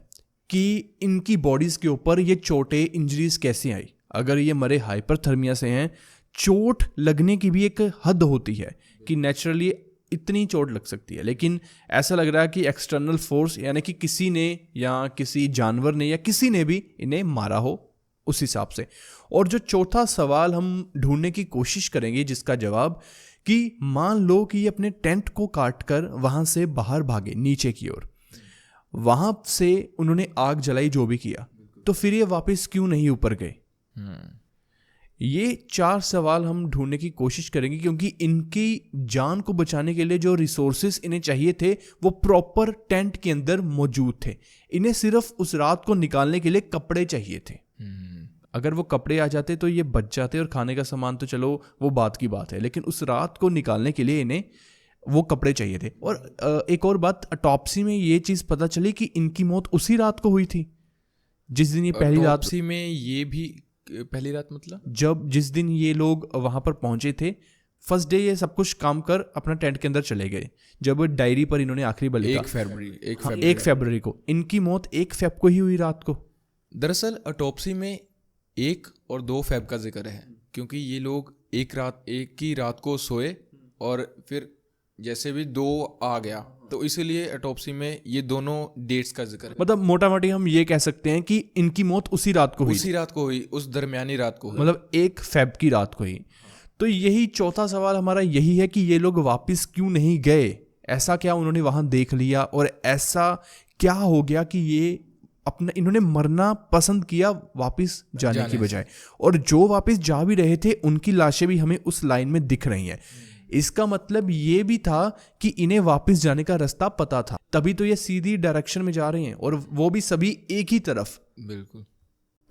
कि इनकी बॉडीज के ऊपर ये चोटें इंजरीज कैसे आई। अगर ये मरे हाइपरथर्मिया से हैं, चोट लगने की भी एक हद होती है कि नेचुरली इतनी चोट लग सकती है, लेकिन ऐसा लग रहा है कि एक्सटर्नल फोर्स यानी कि किसी ने या किसी जानवर ने या किसी ने भी इन्हें मारा हो उस हिसाब से। और जो चौथा सवाल हम ढूंढने की कोशिश करेंगे जिसका जवाब कि मान लो कि ये अपने टेंट को काट कर वहां से बाहर भागे नीचे की ओर, वहां से उन्होंने आग जलाई जो भी किया, तो फिर ये वापस क्यों नहीं ऊपर गए? ये 4 सवाल हम ढूंढने की कोशिश करेंगे, क्योंकि इनकी जान को बचाने के लिए जो रिसोर्सेस इन्हें चाहिए थे वो प्रॉपर टेंट के अंदर मौजूद थे। इन्हें सिर्फ उस रात को निकालने के लिए कपड़े चाहिए थे। अगर वो कपड़े आ जाते तो ये बच जाते, और खाने का सामान तो चलो वो बात की बात है, लेकिन उस रात को निकालने के लिए इन्हें वो कपड़े चाहिए थे। और एक और बात, ऑटोप्सी में ये चीज़ पता चली कि इनकी मौत उसी रात को हुई थी जिस दिन ये पहली रात, ऑटोप्सी में ये भी पहली रात मतलब जिस दिन ये लोग वहां पर पहुंचे थे। फर्स्ट डे ये सब कुछ काम कर अपना टेंट के अंदर चले गए। जब डायरी पर इन्होंने आखिरी बार लिखा 1 फरवरी को, इनकी मौत 1 फेब को ही हुई रात को। दरअसल ऑटोप्सी में 1 और 2 फेब का जिक्र है, क्योंकि ये लोग एक ही रात को सोए और फिर जैसे भी 2 आ गया, तो इसीलिए ऑटोप्सी में ये दोनों डेट्स का जिक्र है। मतलब मोटा मोटी हम ये कह सकते हैं कि इनकी मौत उसी रात को हुई, उस दरमियानी रात को हुई, मतलब 1 फेब की रात को ही। तो यही चौथा सवाल हमारा यही है कि ये लोग वापस क्यों नहीं गए? ऐसा क्या उन्होंने वहां देख लिया, और ऐसा क्या हो गया कि ये अपना इन्होंने मरना पसंद किया वापस जाने की बजाय? और जो वापस जा भी रहे थे उनकी लाशें भी हमें उस लाइन में दिख रही हैं। इसका मतलब ये भी था कि इन्हें वापस जाने का रास्ता पता था, तभी तो ये सीधी डायरेक्शन में जा रहे हैं, और वो भी सभी एक ही तरफ। बिल्कुल।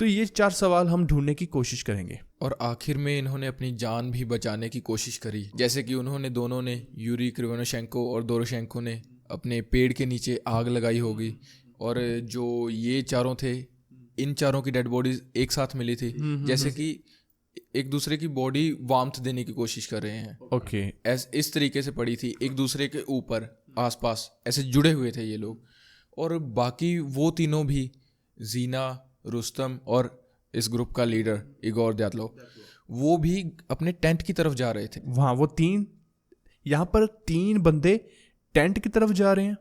तो ये 4 सवाल हम ढूंढने की कोशिश करेंगे। और आखिर में इन्होंने अपनी जान भी बचाने की कोशिश करी, जैसे कि उन्होंने दोनों ने, यूरी क्रिवोनोशेंको और दोरोशेंको ने अपने पेड़ के नीचे आग लगाई होगी, और जो ये चारों थे, इन चारों की डेड बॉडीज एक साथ मिली थी, जैसे कि एक दूसरे की बॉडी वार्मथ देने की कोशिश कर रहे हैं। ओके। इस तरीके से पड़ी थी, एक दूसरे के ऊपर आसपास ऐसे जुड़े हुए थे ये लोग। और बाकी वो तीनों भी, जीना, रुस्तम और इस ग्रुप का लीडर इगोर दयात्लोव, वो भी अपने टेंट की तरफ जा रहे थे। वहाँ वो 3, यहाँ पर 3 बंदे टेंट की तरफ जा रहे हैं,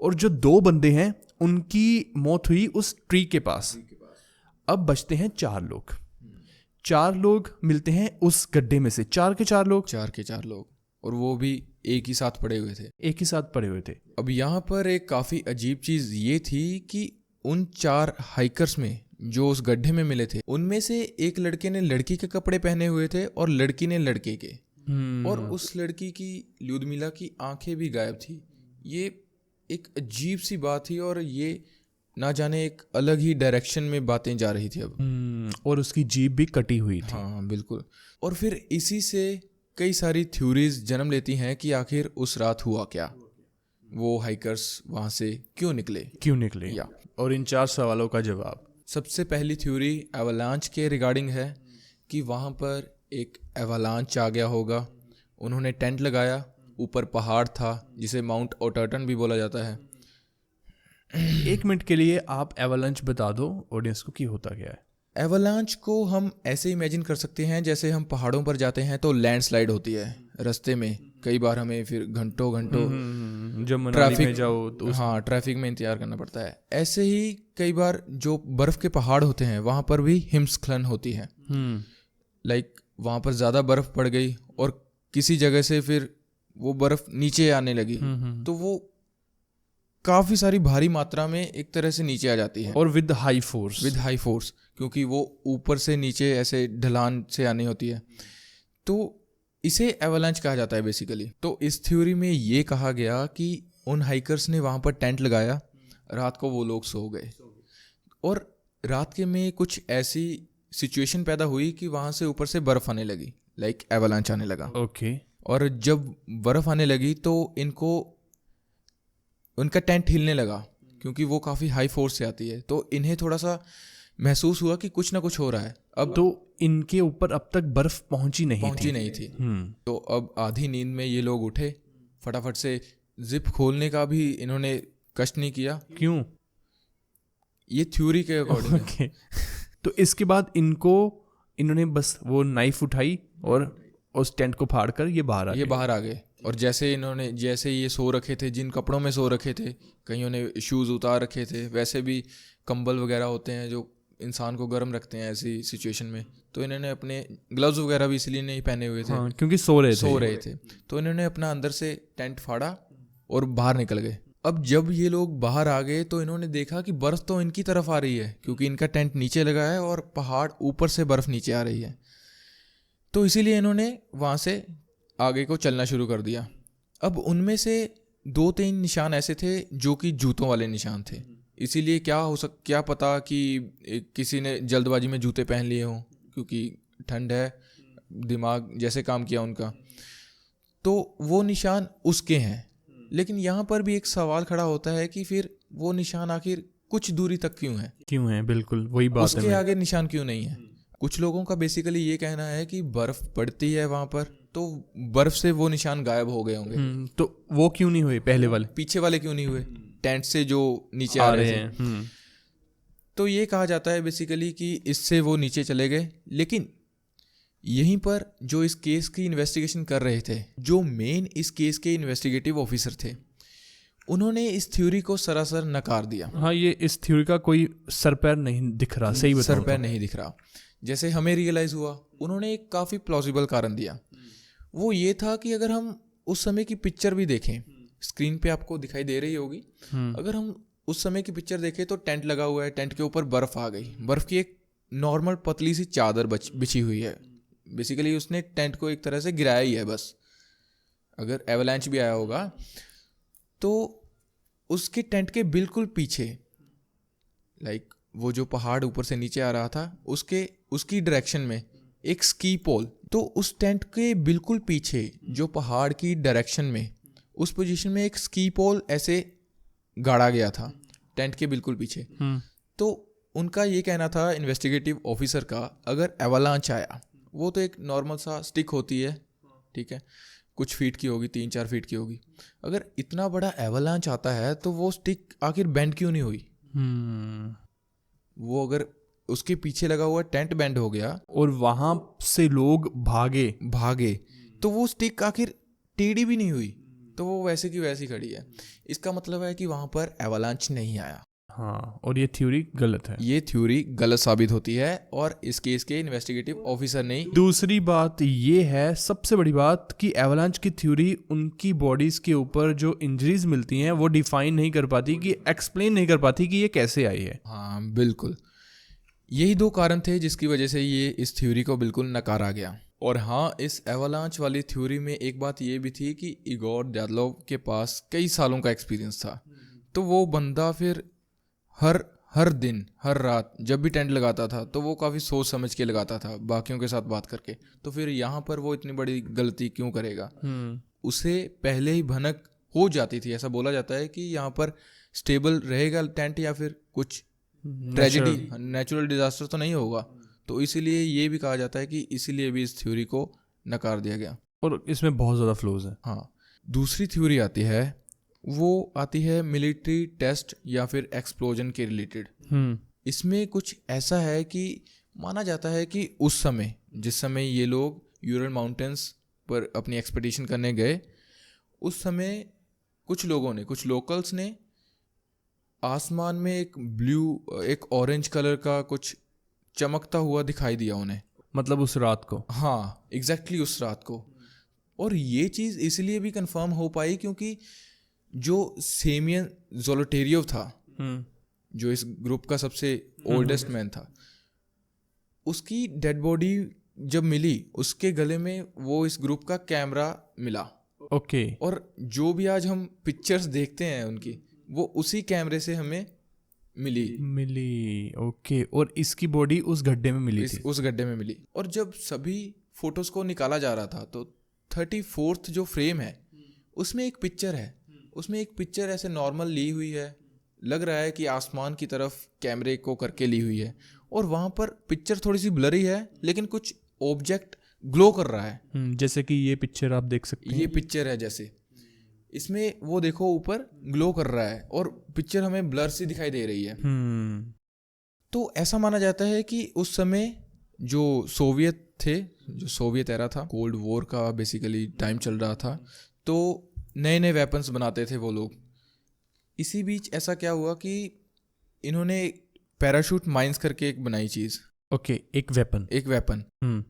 और जो 2 बंदे हैं उनकी मौत हुई उस ट्री के पास। अब बचते हैं 4 लोग। 4 लोग मिलते हैं उस गड्ढे में से, 4 के 4 लोग, और वो भी एक ही साथ पड़े हुए थे। अब यहाँ पर एक काफ़ी अजीब चीज़ ये थी कि उन 4 हाइकर्स में जो उस गड्ढे में मिले थे, उनमें से एक लड़के ने लड़की के कपड़े पहने हुए थे और लड़की ने लड़के के, और उस लड़की की, ल्यूदमिला की आंखें भी गायब थी। ये एक अजीब सी बात थी और ये ना जाने एक अलग ही डायरेक्शन में बातें जा रही थी अब। और उसकी जीभ भी कटी हुई थी। हाँ बिल्कुल। और फिर इसी से कई सारी थ्योरीज जन्म लेती हैं कि आखिर उस रात हुआ क्या, वो हाइकर्स वहाँ से क्यों निकले या। और इन 4 सवालों का जवाब। सबसे पहली थ्योरी एवालांच के रिगार्डिंग है कि वहाँ पर एक एवालांच आ गया होगा। उन्होंने टेंट लगाया, ऊपर पहाड़ था जिसे माउंट ओटर्टन भी बोला जाता है। 1 मिनट के लिए आप एवालांच बता दो ऑडियंस को कि होता क्या है। एवालांच को हम ऐसे इमेजिन कर सकते हैं जैसे हम पहाड़ों पर जाते हैं तो लैंडस्लाइड होती है रास्ते में, कई बार हमें फिर घंटों जब मनाली में जाओ तो हाँ ट्रैफिक में इंतजार करना पड़ता है। ऐसे ही कई बार जो बर्फ के पहाड़ होते हैं वहाँ पर भी हिमस्खलन होती है। लाइक वहाँ पर ज़्यादा बर्फ पड़ गई और किसी जगह से फिर वो बर्फ नीचे आने लगी, तो वो काफ़ी सारी भारी मात्रा में एक तरह से नीचे आ जाती है, और विद हाई फोर्स, क्योंकि वो ऊपर से नीचे ऐसे ढलान से आनी होती है। तो इसे एवालांच कहा जाता है बेसिकली। तो इस थ्योरी में ये कहा गया कि उन हाइकर्स ने वहाँ पर टेंट लगाया, रात को वो लोग सो गए, और रात के में कुछ ऐसी सिचुएशन पैदा हुई कि वहाँ से ऊपर से बर्फ़ आने लगी, लाइक एवालांच आने लगा। ओके। और जब बर्फ़ आने लगी तो उनका टेंट हिलने लगा, क्योंकि वो काफ़ी हाई फोर्स से आती है। तो इन्हें थोड़ा सा महसूस हुआ कि कुछ ना कुछ हो रहा है। अब तो इनके ऊपर अब तक बर्फ पहुंची नहीं थी। तो अब आधी नींद में ये लोग उठे, फटाफट से जिप खोलने का भी इन्होंने कष्ट नहीं किया। क्यों? ये थ्योरी के अकॉर्डिंग। okay. तो इसके बाद इन्होंने बस वो नाइफ उठाई और उस टेंट को फाड़ कर ये बाहर आ गए। और जैसे ये सो रखे थे, जिन कपड़ों में सो रखे थे, कईयों ने शूज़ उतार रखे थे, वैसे भी कंबल वगैरह होते हैं जो इंसान को गर्म रखते हैं ऐसी सिचुएशन में। तो इन्होंने अपने ग्लव्स वगैरह भी इसलिए नहीं पहने हुए थे। हाँ, क्योंकि सो रहे थे। तो इन्होंने अपना अंदर से टेंट फाड़ा और बाहर निकल गए। अब जब ये लोग बाहर आ गए तो इन्होंने देखा कि बर्फ़ तो इनकी तरफ आ रही है, क्योंकि इनका टेंट नीचे लगा है और पहाड़ ऊपर से बर्फ़ नीचे आ रही है। तो इसीलिए इन्होंने वहाँ से आगे को चलना शुरू कर दिया। अब उनमें से 2-3 निशान ऐसे थे जो कि जूतों वाले निशान थे। इसीलिए क्या पता कि किसी ने जल्दबाजी में जूते पहन लिए हों, क्योंकि ठंड है, दिमाग जैसे काम किया उनका, तो वो निशान उसके हैं। लेकिन यहाँ पर भी एक सवाल खड़ा होता है कि फिर वो निशान आखिर कुछ दूरी तक क्यों है? बिल्कुल वही बात है। उसके आगे निशान क्यों नहीं है? कुछ लोगों का बेसिकली ये कहना है कि बर्फ पड़ती है वहाँ पर, तो बर्फ से वो निशान गायब हो गए होंगे। तो वो क्यों नहीं हुए? पीछे वाले क्यों नहीं हुए, टेंट से जो नीचे आ रहे थे? तो ये कहा जाता है बेसिकली कि इससे वो नीचे चले गए। लेकिन यहीं पर जो इस केस की इन्वेस्टिगेशन कर रहे थे, जो मेन इस केस के इन्वेस्टिगेटिव ऑफिसर थे, उन्होंने इस थ्योरी को सरासर नकार दिया। हाँ, ये इस थ्योरी का कोई सर पैर नहीं दिख रहा। सही बताऊं, सर पैर नहीं दिख रहा। जैसे हमें रियलाइज़ हुआ, उन्होंने एक काफ़ी प्लॉजिबल कारण दिया। वो ये था कि अगर हम उस समय की पिक्चर भी देखें, स्क्रीन पे आपको दिखाई दे रही होगी, अगर हम उस समय की पिक्चर देखें तो टेंट लगा हुआ है, टेंट के ऊपर बर्फ़ आ गई, बर्फ़ की एक नॉर्मल पतली सी चादर बिछी हुई है। बेसिकली उसने टेंट को एक तरह से गिराया ही है बस। अगर एवलांच भी आया होगा तो उसके टेंट के बिल्कुल पीछे, लाइक वो जो पहाड़ ऊपर से नीचे आ रहा था उसकी डायरेक्शन में एक स्की पोल, तो उस टेंट के बिल्कुल पीछे जो पहाड़ की डायरेक्शन में उस पोजीशन में एक स्की पोल ऐसे गाड़ा गया था टेंट के बिल्कुल पीछे। तो उनका ये कहना था इन्वेस्टिगेटिव ऑफिसर का, अगर एवलांच आया, वो तो एक नॉर्मल सा स्टिक होती है, ठीक है, कुछ फीट की होगी, 3-4 फीट की होगी। अगर इतना बड़ा एवलांच आता है तो वो स्टिक आखिर बेंड क्यों नहीं हुई? वो अगर उसके पीछे लगा हुआ टेंट बेंड हो गया और वहां से लोग भागे तो वो स्टिक आखिर टेढ़ी भी नहीं हुई, तो वो वैसे की वैसी खड़ी है। इसका मतलब है कि वहां पर एवलांच नहीं आया। हाँ, और ये थ्योरी गलत है। ये थ्योरी गलत साबित होती है और इस केस के इन्वेस्टिगेटिव ऑफिसर ने। दूसरी बात ये है, सबसे बड़ी बात, कि एवलांच की थ्योरी उनकी बॉडीज के ऊपर जो इंजरीज मिलती हैं वो डिफाइन नहीं कर पाती, कि एक्सप्लेन नहीं कर पाती कि ये कैसे आई है। हाँ बिल्कुल, यही दो कारण थे जिसकी वजह से ये इस थ्योरी को बिल्कुल नकारा गया। और हाँ, इस एवालांच वाली थ्योरी में एक बात ये भी थी कि इगोर डैडलोव के पास कई सालों का एक्सपीरियंस था। तो वो बंदा फिर हर दिन हर रात जब भी टेंट लगाता था तो वो काफ़ी सोच समझ के लगाता था, बाकियों के साथ बात करके। तो फिर यहाँ पर वो इतनी बड़ी गलती क्यों करेगा? उसे पहले ही भनक हो जाती थी। ऐसा बोला जाता है कि यहाँ पर स्टेबल रहेगा टेंट या फिर कुछ ट्रेजेडी, नेचुरल डिजास्टर तो नहीं होगा। तो इसीलिए ये भी कहा जाता है कि इसीलिए भी इस थ्योरी को नकार दिया गया। और इसमें बहुत ज़्यादा फ्लॉज है। हाँ, दूसरी थ्योरी आती है, वो आती है मिलिट्री टेस्ट या फिर एक्सप्लोजन के रिलेटेड। इसमें कुछ ऐसा है कि माना जाता है कि उस समय, जिस समय ये लोग यूरल माउंटेन्स पर अपनी एक्सपेडिशन करने गए, उस समय कुछ लोगों ने, कुछ लोकल्स ने आसमान में एक ऑरेंज कलर का कुछ चमकता हुआ दिखाई दिया उन्हें। मतलब उस रात को? हाँ, एग्जैक्टली उस रात को। और ये चीज़ इसलिए भी कंफर्म हो पाई क्योंकि जो सेमियन ज़ोलोटेरियोव था, जो इस ग्रुप का सबसे ओल्डेस्ट मैन था, उसकी डेड बॉडी जब मिली, उसके गले में वो इस ग्रुप का कैमरा मिला। ओके। और जो भी आज हम पिक्चर्स देखते हैं उनकी, वो उसी कैमरे से हमें मिली। ओके। और इसकी बॉडी उस गड्ढे में मिली थी? उस गड्ढे में मिली। और जब सभी फोटोज को निकाला जा रहा था तो 34th जो फ्रेम है उसमें एक पिक्चर है। उसमें एक पिक्चर ऐसे नॉर्मल ली हुई है, लग रहा है कि आसमान की तरफ कैमरे को करके ली हुई है। और वहाँ पर पिक्चर थोड़ी सी ब्लरी है, लेकिन कुछ ऑब्जेक्ट ग्लो कर रहा है। जैसे कि ये पिक्चर आप देख सकते हैं। ये पिक्चर है, जैसे इसमें वो देखो ऊपर ग्लो कर रहा है और पिक्चर हमें ब्लर सी दिखाई दे रही है। तो ऐसा माना जाता है कि उस समय जो सोवियत थे, जो सोवियत एरा था, कोल्ड वॉर का बेसिकली टाइम चल रहा था, तो नए नए वेपन्स बनाते थे वो लोग। इसी बीच ऐसा क्या हुआ कि इन्होंने पैराशूट माइंस करके एक बनाई चीज़। ओके, एक वेपन।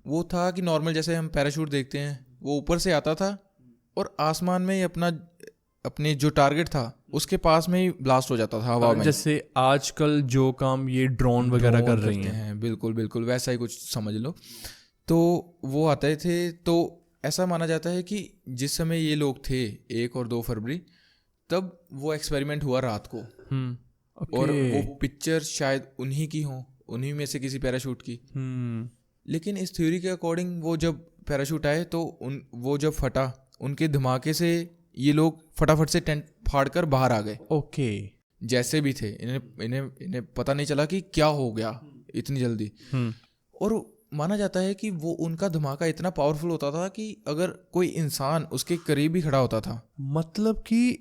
वो था कि नॉर्मल जैसे हम पैराशूट देखते हैं, वो ऊपर से आता था और आसमान में ही अपने जो टारगेट था उसके पास में ही ब्लास्ट हो जाता था हवा में। जैसे आजकल जो काम ये ड्रोन वगैरह कर रही हैं। बिल्कुल बिल्कुल वैसा ही कुछ समझ लो। तो वो आते थे। तो ऐसा माना जाता है कि जिस समय ये लोग थे 1 और 2 फरवरी, तब वो एक्सपेरिमेंट हुआ रात को। और वो पिक्चर शायद उन्हीं की हो, उन्हीं में से किसी पैराशूट की। लेकिन इस थ्योरी के अकॉर्डिंग वो जब पैराशूट आए तो वो जब फटा, उनके धमाके से ये लोग फटाफट से टेंट फाड़कर बाहर आ गए। ओके। जैसे भी थे, इन्हें पता नहीं चला कि क्या हो गया इतनी जल्दी। और माना जाता है कि वो उनका धमाका इतना पावरफुल होता था कि अगर कोई इंसान उसके करीब ही खड़ा होता था, मतलब कि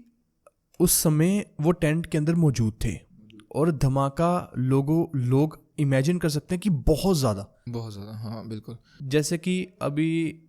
उस समय वो टेंट के अंदर मौजूद थे और धमाका लोग इमेजिन कर सकते हैं कि बहुत ज़्यादा। हाँ बिल्कुल। जैसे कि अभी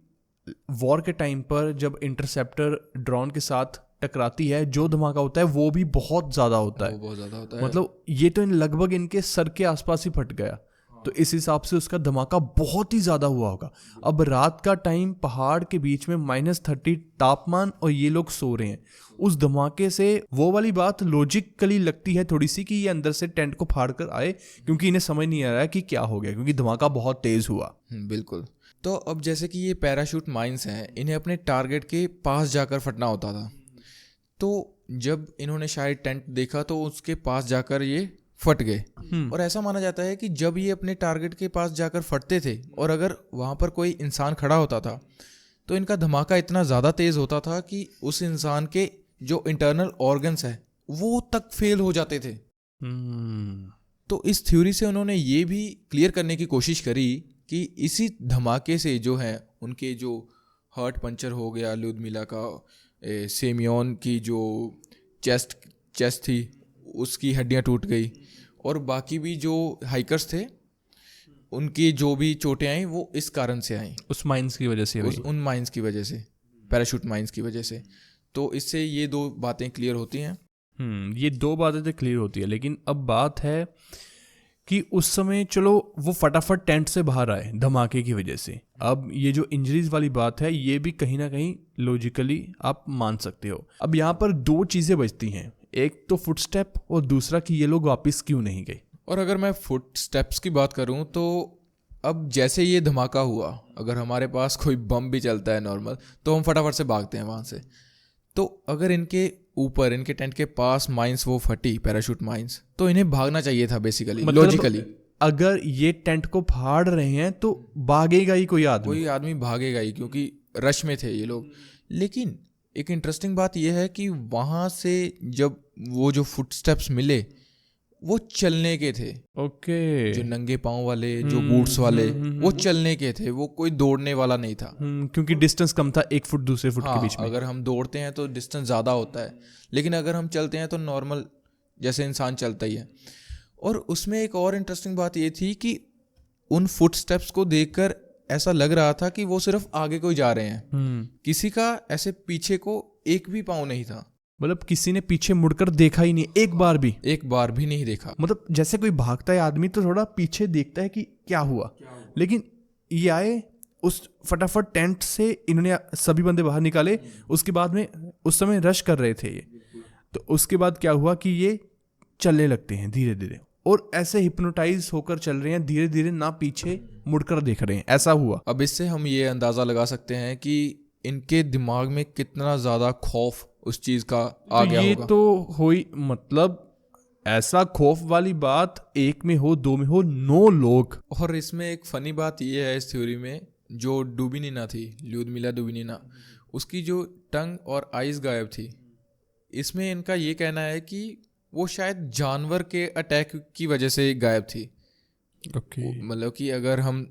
वॉर के टाइम पर जब इंटरसेप्टर ड्रोन के साथ टकराती है, जो धमाका होता है वो भी बहुत ज़्यादा होता है। मतलब ये तो लगभग इनके सर के आसपास ही फट गया। तो इस हिसाब से उसका धमाका बहुत ही ज़्यादा हुआ होगा। अब रात का टाइम, पहाड़ के बीच में -30 तापमान, और ये लोग सो रहे हैं। उस धमाके से वो वाली बात लॉजिकली लगती है थोड़ी सी कि ये अंदर से टेंट को फाड़ कर आए, क्योंकि इन्हें समझ नहीं आ रहा है कि क्या हो गया, क्योंकि धमाका बहुत तेज़ हुआ। बिल्कुल। तो अब जैसे कि ये पैराशूट माइंस हैं, इन्हें अपने टारगेट के पास जाकर फटना होता था। तो जब इन्होंने शायद टेंट देखा तो उसके पास जाकर ये फट गए। और ऐसा माना जाता है कि जब ये अपने टारगेट के पास जाकर फटते थे और अगर वहाँ पर कोई इंसान खड़ा होता था तो इनका धमाका इतना ज़्यादा तेज़ होता था कि उस इंसान के जो इंटरनल ऑर्गन्स है वो तक फेल हो जाते थे। तो इस थ्योरी से उन्होंने ये भी क्लियर करने की कोशिश करी कि इसी धमाके से जो है उनके जो हार्ट पंचर हो गया ल्यूदमिला का, सेमियोन की जो चेस्ट थी उसकी हड्डियां टूट गई, और बाकी भी जो हाइकर्स थे उनकी जो भी चोटें आई वो इस कारण से आई, उस माइंस की वजह से, उन माइंस की वजह से, पैराशूट माइंस की वजह से। तो इससे ये 2 बातें क्लियर होती हैं। ये 2 बातें तो क्लियर होती है। लेकिन अब बात है कि उस समय चलो वो फटाफट टेंट से बाहर आए धमाके की वजह से। अब ये जो इंजरीज वाली बात है ये भी कहीं ना कहीं लॉजिकली आप मान सकते हो। अब यहाँ पर 2 चीज़ें बचती हैं, एक तो फुटस्टेप और दूसरा कि ये लोग वापस क्यों नहीं गए। और अगर मैं फुट स्टेप्स की बात करूं तो अब जैसे ये धमाका हुआ, अगर हमारे पास कोई बम भी चलता है नॉर्मल, तो हम फटाफट से भागते हैं वहाँ से। तो अगर इनके ऊपर, इनके टेंट के पास माइंस वो फटी, पैराशूट माइंस, तो इन्हें भागना चाहिए था बेसिकली, लॉजिकली। अगर ये टेंट को फाड़ रहे हैं तो भागेगा ही कोई आदमी भागेगा ही, क्योंकि रश में थे ये लोग। लेकिन एक इंटरेस्टिंग बात यह है कि वहाँ से जब वो जो फुटस्टेप्स मिले वो चलने के थे। ओके। जो नंगे पाँव वाले, जो बूट्स वाले, वो चलने के थे, वो कोई दौड़ने वाला नहीं था। क्योंकि डिस्टेंस कम था, 1 फुट दूसरे फुट के बीच में। अगर हम दौड़ते हैं तो डिस्टेंस ज़्यादा होता है, लेकिन अगर हम चलते हैं तो नॉर्मल जैसे इंसान चलता ही है। और उसमें एक और इंटरेस्टिंग बात ये थी कि उन फुटस्टेप्स को देखकर ऐसा लग रहा था कि वो सिर्फ आगे को ही जा रहे हैं, किसी का ऐसे पीछे को एक भी पाँव नहीं था। मतलब किसी ने पीछे मुड़कर देखा ही नहीं, एक बार भी नहीं देखा। मतलब जैसे कोई भागता है आदमी तो थोड़ा पीछे देखता है कि क्या हुआ, लेकिन ये आए उस फटाफट टेंट से, इन्होंने सभी बंदे बाहर निकाले। उसके बाद में उस समय रश कर रहे थे ये, तो उसके बाद क्या हुआ कि ये चलने लगते हैं धीरे धीरे, और ऐसे हिप्नोटाइज होकर चल रहे हैं धीरे धीरे, ना पीछे मुड़कर देख रहे हैं, ऐसा हुआ। अब इससे हम ये अंदाज़ा लगा सकते हैं कि इनके दिमाग में कितना ज़्यादा खौफ उस चीज़ का आ गया होगा। ये तो हुई, मतलब ऐसा खौफ वाली बात, 1 में हो 2 में हो 9 लोग। और इसमें एक फ़नी बात ये है इस थ्योरी में, जो डुबिनिना थी, ल्यूदमिला डुबिनिना, उसकी जो टंग और आइज़ गायब थी। इसमें इनका ये कहना है कि वो शायद जानवर के अटैक की वजह से गायब थी। मतलब कि अगर हम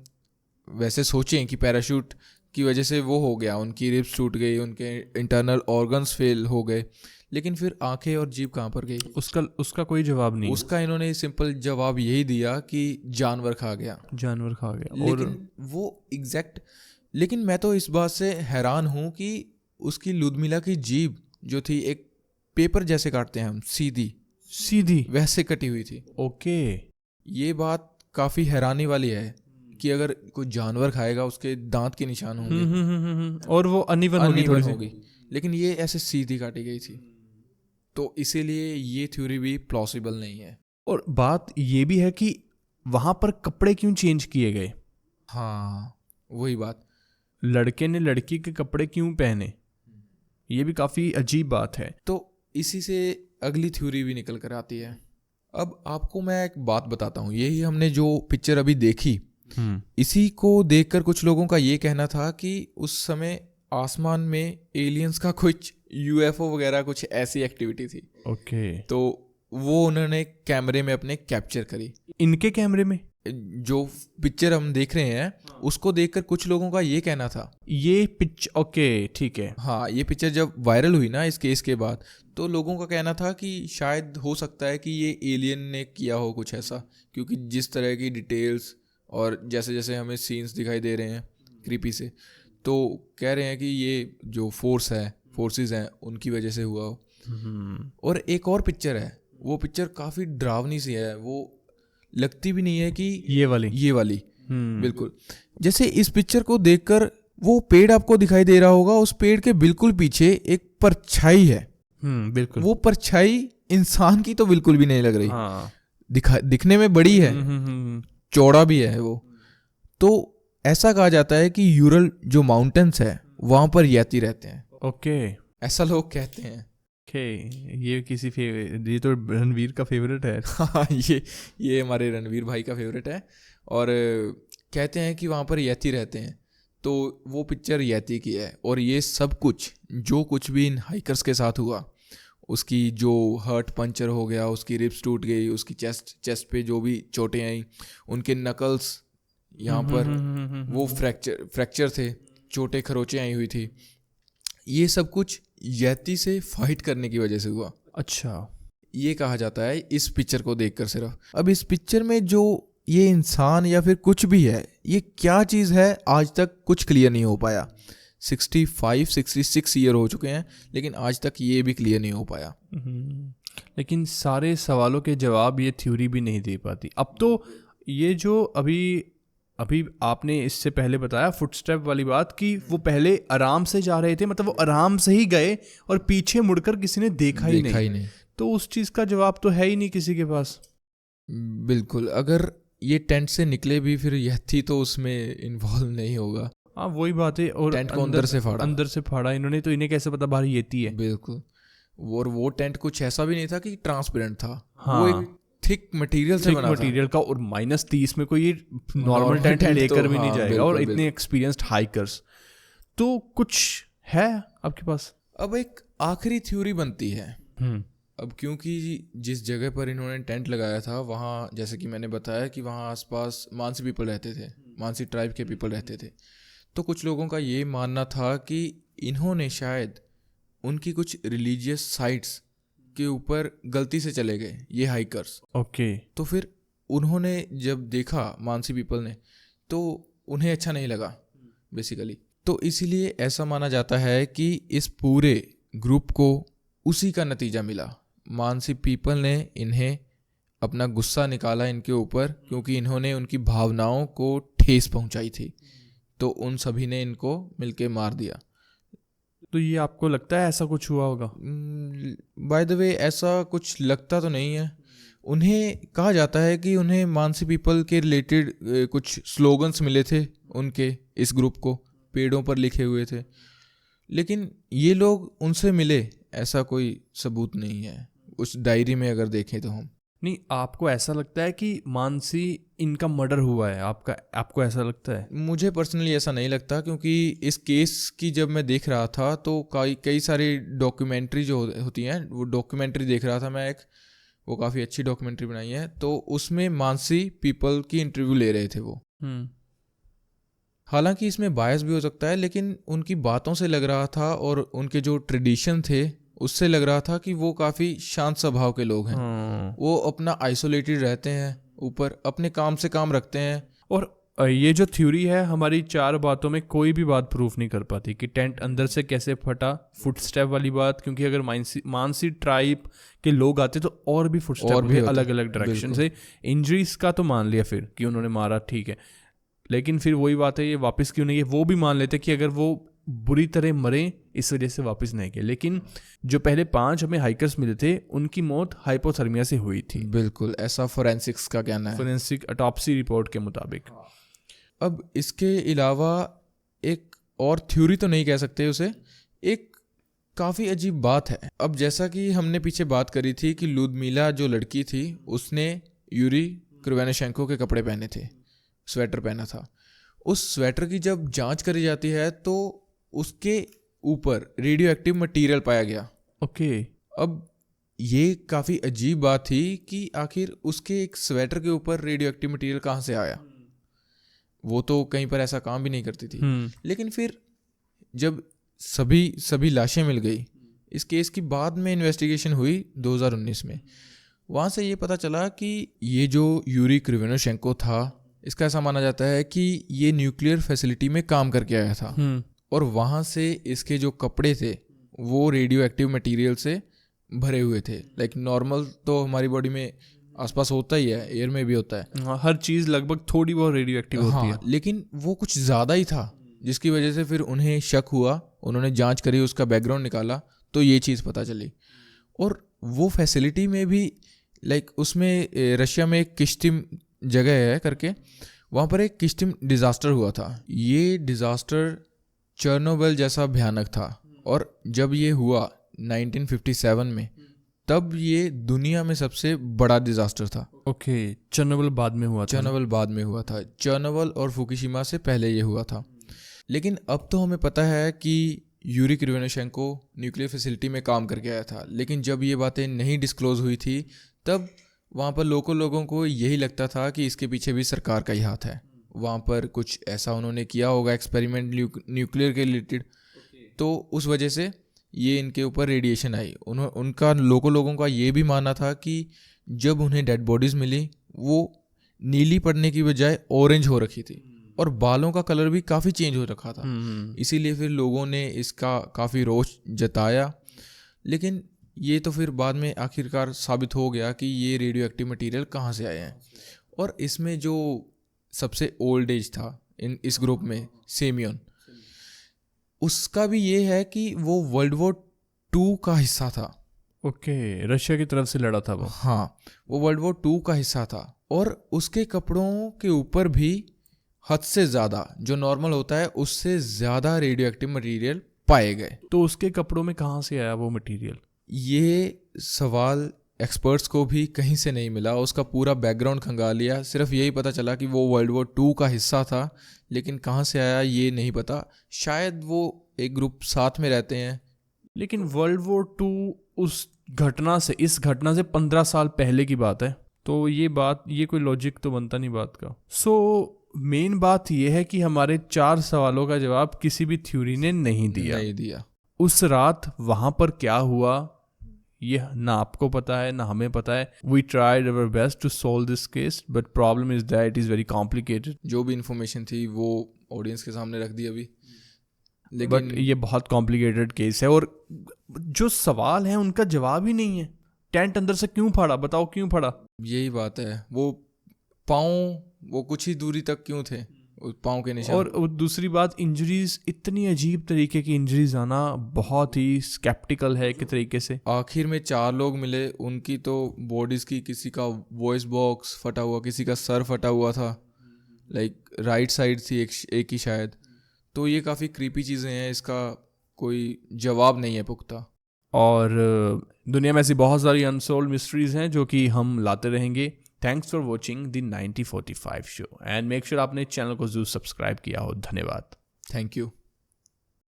वैसे सोचें कि पैराशूट की वजह से वो हो गया, उनकी रिब्स टूट गई, उनके इंटरनल ऑर्गन्स फेल हो गए, लेकिन फिर आंखें और जीभ कहाँ पर गई? उसका कोई जवाब नहीं। उसका इन्होंने सिंपल जवाब यही दिया कि जानवर खा गया। लेकिन वो एग्जैक्ट, लेकिन मैं तो इस बात से हैरान हूँ कि उसकी लुदमिला की जीभ जो थी, एक पेपर जैसे काटते हैं हम, सीधी वैसे कटी हुई थी। ओके, ये बात काफ़ी हैरानी वाली है कि अगर कोई जानवर खाएगा उसके दांत के निशान होंगे और वो अनइवन होगी, लेकिन ये ऐसे सीधी काटी गई थी। तो इसीलिए ये थ्योरी भी प्लॉसिबल नहीं है। और बात ये भी है कि वहां पर कपड़े क्यों चेंज किए गए? हाँ, वही बात, लड़के ने लड़की के कपड़े क्यों पहने, ये भी काफी अजीब बात है। तो इसी से अगली थ्योरी भी निकल कर आती है। अब आपको मैं एक बात बताता हूँ, यही हमने जो पिक्चर अभी देखी, इसी को देखकर कुछ लोगों का ये कहना था कि उस समय आसमान में एलियंस का कुछ यूएफओ वगैरह कुछ ऐसी एक्टिविटी थी। ओके। तो वो उन्होंने कैमरे में अपने कैप्चर करी। इनके कैमरे में जो पिक्चर हम देख रहे हैं उसको देखकर कुछ लोगों का ये कहना था, ये पिक्चर, ओके ठीक है, हाँ, ये पिक्चर जब वायरल हुई ना इस केस के बाद, तो लोगों का कहना था कि शायद हो सकता है कि ये एलियन ने किया हो कुछ ऐसा, क्योंकि जिस तरह की डिटेल्स और जैसे जैसे हमें सीन्स दिखाई दे रहे हैं क्रीपी से, तो कह रहे हैं कि ये जो फोर्सेस हैं उनकी वजह से हुआ हो। और एक और पिक्चर है, वो पिक्चर काफ़ी डरावनी सी है, वो लगती भी नहीं है कि ये वाली बिल्कुल। जैसे इस पिक्चर को देखकर वो पेड़ आपको दिखाई दे रहा होगा, उस पेड़ के बिल्कुल पीछे एक परछाई है। बिल्कुल। वो परछाई इंसान की तो बिल्कुल भी नहीं लग रही। दिखने में बड़ी है, चौड़ा भी है वो। तो ऐसा कहा जाता है कि यूरल जो माउंटेन्स है वहां पर यति रहते हैं। ओके, ऐसा लोग कहते हैं। ये तो रणवीर का फेवरेट है। हाँ, ये हमारे रणवीर भाई का फेवरेट है। और कहते हैं कि वहाँ पर यति रहते हैं। तो वो पिक्चर यति की है। और ये सब कुछ जो कुछ भी इन हाइकर्स के साथ हुआ, उसकी जो हर्ट पंचर हो गया, उसकी रिब्स टूट गई, उसकी चेस्ट पे जो भी चोटें आई, उनके नकल्स यहाँ पर वो फ्रैक्चर थे, चोटें खरोचें आई हुई थी, ये सब कुछ यति से फाइट करने की वजह से हुआ। अच्छा, ये कहा जाता है इस पिक्चर को देखकर सिर्फ। अब इस पिक्चर में जो ये इंसान या फिर कुछ भी है, ये क्या चीज़ है आज तक कुछ क्लियर नहीं हो पाया। 65-66 ईयर हो चुके हैं, लेकिन आज तक ये भी क्लियर नहीं हो पाया। लेकिन सारे सवालों के जवाब ये थ्योरी भी नहीं दे पाती। अब तो ये जो अभी आपने इससे पहले बताया फुटस्टेप वाली बात, कि वो पहले आराम से जा रहे थे, मतलब वो आराम से ही गए और पीछे मुड़कर किसी ने देखा ही नहीं। तो उस चीज़ का जवाब तो है ही नहीं किसी के पास। बिल्कुल, अगर ये टेंट से निकले भी फिर यथी तो उसमें इन्वॉल्व नहीं होगा। हाँ वही बात है। और टेंट को अंदर से फाड़ा इन्होंने, तो इन्हें कैसे पता बाहर येती है। बिल्कुल। और वो टेंट कुछ ऐसा भी नहीं था कि ट्रांसपेरेंट था। हाँ, वो एक थिक मटेरियल से बना था। मटेरियल का, और -30 में कोई नॉर्मल टेंट टेंट लेकर तो भी नहीं हाँ, जाएगा। बिल्कुल, और इतने एक्सपीरियंस्ड हाइकर्स। तो कुछ है आपके पास? अब एक आखिरी थ्योरी बनती है। अब क्योंकि जिस जगह पर इन्होंने टेंट लगाया था वहाँ, जैसे कि मैंने बताया कि वहाँ आसपास मानसी पीपल रहते थे, मानसी ट्राइब के पीपल रहते थे। तो कुछ लोगों का ये मानना था कि इन्होंने शायद उनकी कुछ रिलीजियस साइट्स के ऊपर गलती से चले गए ये हाइकर्स। ओके। तो फिर उन्होंने जब देखा मानसी पीपल ने, तो उन्हें अच्छा नहीं लगा बेसिकली। तो इसीलिए ऐसा माना जाता है कि इस पूरे ग्रुप को उसी का नतीजा मिला। मानसी पीपल ने इन्हें अपना गुस्सा निकाला इनके ऊपर, क्योंकि इन्होंने उनकी भावनाओं को ठेस पहुंचाई थी। तो उन सभी ने इनको मिलके मार दिया। तो ये आपको लगता है ऐसा कुछ हुआ होगा? बाय द वे ऐसा कुछ लगता तो नहीं है। उन्हें कहा जाता है कि उन्हें मानसी पीपल के रिलेटेड कुछ स्लोगन्स मिले थे उनके इस ग्रुप को, पेड़ों पर लिखे हुए थे। लेकिन ये लोग उनसे मिले ऐसा कोई सबूत नहीं है उस डायरी में अगर देखें तो हम। नहीं, आपको ऐसा लगता है कि मानसी इनका मर्डर हुआ है? आपको ऐसा लगता है? मुझे पर्सनली ऐसा नहीं लगता, क्योंकि इस केस की जब मैं देख रहा था तो कई सारी डॉक्यूमेंट्री जो होती हैं, वो डॉक्यूमेंट्री देख रहा था मैं एक, वो काफ़ी अच्छी डॉक्यूमेंट्री बनाई है। तो उसमें मानसी पीपल की इंटरव्यू ले रहे थे वो। हालांकि इसमें बायस भी हो सकता है, लेकिन उनकी बातों से लग रहा था और उनके जो ट्रेडिशन थे उससे लग रहा था कि वो काफ़ी शांत स्वभाव के लोग हैं। वो अपना आइसोलेटेड रहते हैं, ऊपर अपने काम से काम रखते हैं। और ये जो थ्योरी है हमारी 4 बातों में कोई भी बात प्रूफ नहीं कर पाती कि टेंट अंदर से कैसे फटा। फुटस्टेप वाली बात, क्योंकि अगर मानसी ट्राइब के लोग आते तो और भी फुटस्टेप भी अलग अलग डायरेक्शन से। इंजरीज का तो मान लिया फिर कि उन्होंने मारा, ठीक है, लेकिन फिर वही बात है, ये वापस क्यों नहीं गए? वो भी मान लेते कि अगर वो बुरी तरह मरे इस वजह से वापस नहीं गए। लेकिन जो पहले 5 हमें हाइकर्स मिले थे उनकी मौत हाइपोथर्मिया से हुई थी। बिल्कुल, ऐसा फोरेंसिक्स का कहना है, फोरेंसिक ऑटोप्सी रिपोर्ट के मुताबिक। अब इसके अलावा एक और थ्योरी तो नहीं कह सकते उसे, एक काफ़ी अजीब बात है। अब जैसा कि हमने पीछे बात करी थी कि लुदमिला जो लड़की थी उसने यूरी क्रिवेनशेंको के कपड़े पहने थे, स्वेटर पहना था। उस स्वेटर की जब जांच करी जाती है तो उसके ऊपर रेडियो एक्टिव मटीरियल पाया गया। ओके। अब ये काफ़ी अजीब बात थी कि आखिर उसके एक स्वेटर के ऊपर रेडियो एक्टिव मटीरियल कहाँ से आया। वो तो कहीं पर ऐसा काम भी नहीं करती थी। लेकिन फिर जब सभी लाशें मिल गई, इस केस की बाद में इन्वेस्टिगेशन हुई 2019 में, वहाँ से ये पता चला कि ये जो यूरी क्रिवेनशेंको था, इसका ऐसा माना जाता है कि ये न्यूक्लियर फैसिलिटी में काम करके आया था। और वहाँ से इसके जो कपड़े थे वो रेडियो एक्टिव मटीरियल से भरे हुए थे। लाइक नॉर्मल तो हमारी बॉडी में आसपास होता ही है, एयर में भी होता है, हर चीज़ लगभग थोड़ी बहुत रेडियो एक्टिव होती है। लेकिन वो कुछ ज़्यादा ही था, जिसकी वजह से फिर उन्हें शक हुआ। उन्होंने जांच करी, उसका बैकग्राउंड निकाला तो ये चीज़ पता चली। और वो फैसिलिटी में भी लाइक उसमें रशिया में एक किश्तिम जगह है करके, वहाँ पर एक किश्तिम डिज़ास्टर हुआ था। ये डिज़ास्टर चर्नोबिल जैसा भयानक था। और जब ये हुआ 1957 में, तब ये दुनिया में सबसे बड़ा डिज़ास्टर था। ओके, चर्नोबिल बाद में हुआ था। चर्नोबिल और फुकुशिमा से पहले ये हुआ था। लेकिन अब तो हमें पता है कि यूरी क्रिवेनशेंको न्यूक्लियर फैसिलिटी में काम करके आया था। लेकिन जब ये बातें नहीं डिस्क्लोज हुई थी तब वहाँ पर लोगों को यही लगता था कि इसके पीछे भी सरकार का ही हाथ है। वहाँ पर कुछ ऐसा उन्होंने किया होगा एक्सपेरिमेंट न्यूक्लियर के रिलेटेड, तो उस वजह से ये इनके ऊपर रेडिएशन आई। उनका लोगों का ये भी मानना था कि जब उन्हें डेड बॉडीज़ मिली वो नीली पड़ने की बजाय ऑरेंज हो रखी थी और बालों का कलर भी काफ़ी चेंज हो रखा था। इसीलिए फिर लोगों ने इसका काफ़ी रोष जताया। लेकिन ये तो फिर बाद में आखिरकार साबित हो गया कि ये रेडियो एक्टिव मटीरियल कहाँ से आए हैं। और इसमें जो सबसे ओल्ड एज था इस ग्रुप में, सेमियन, उसका भी ये है कि वो वर्ल्ड वॉर 2 का हिस्सा था। ओके, रशिया की तरफ से लड़ा था वो। हाँ, वो वर्ल्ड वॉर 2 का हिस्सा था और उसके कपड़ों के ऊपर भी हद से ज़्यादा, जो नॉर्मल होता है उससे ज़्यादा रेडियो एक्टिव मटीरियल पाए गए। तो उसके कपड़ों में कहाँ से आया वो मटेरियल? ये सवाल एक्सपर्ट्स को भी कहीं से नहीं मिला, उसका पूरा बैकग्राउंड खंगाल लिया, सिर्फ यही पता चला कि वो वर्ल्ड वॉर 2 का हिस्सा था, लेकिन कहाँ से आया ये नहीं पता। शायद वो एक ग्रुप साथ में रहते हैं। लेकिन वर्ल्ड वॉर 2 उस घटना से, इस घटना से 15 साल पहले की बात है, तो ये कोई लॉजिक तो बनता नहीं बात का। सो मेन बात ये है कि हमारे 4 सवालों का जवाब किसी भी थ्योरी ने नहीं दिया। उस रात वहां पर क्या हुआ ये ना आपको पता है ना हमें पता है। We tried our best to solve this case but problem is that it is very complicated. जो भी इंफॉर्मेशन थी वो ऑडियंस के सामने रख दी अभी, लेकिन बट ये बहुत कॉम्प्लिकेटेड केस है और जो सवाल है उनका जवाब ही नहीं है। टेंट अंदर से क्यों फाड़ा, बताओ क्यों फाड़ा? यही बात है। वो पाँव वो कुछ ही दूरी तक क्यों थे, पाँव के निशान। और दूसरी बात, इंजरीज, इतनी अजीब तरीके की इंजरीज आना बहुत ही स्केप्टिकल है एक तरीके से। आखिर में 4 लोग मिले, उनकी तो बॉडीज की, किसी का वॉइस बॉक्स फटा हुआ, किसी का सर फटा हुआ था, लाइक राइट साइड थी एक ही शायद। तो ये काफ़ी क्रीपी चीज़ें हैं, इसका कोई जवाब नहीं है पुख्ता। और दुनिया में ऐसी बहुत सारी अनसोल्व मिस्ट्रीज हैं जो कि हम लाते रहेंगे। Thanks for watching the 1945 show and make sure आपने चैनल को जरूर सब्सक्राइब किया हो। धन्यवाद। Thank you.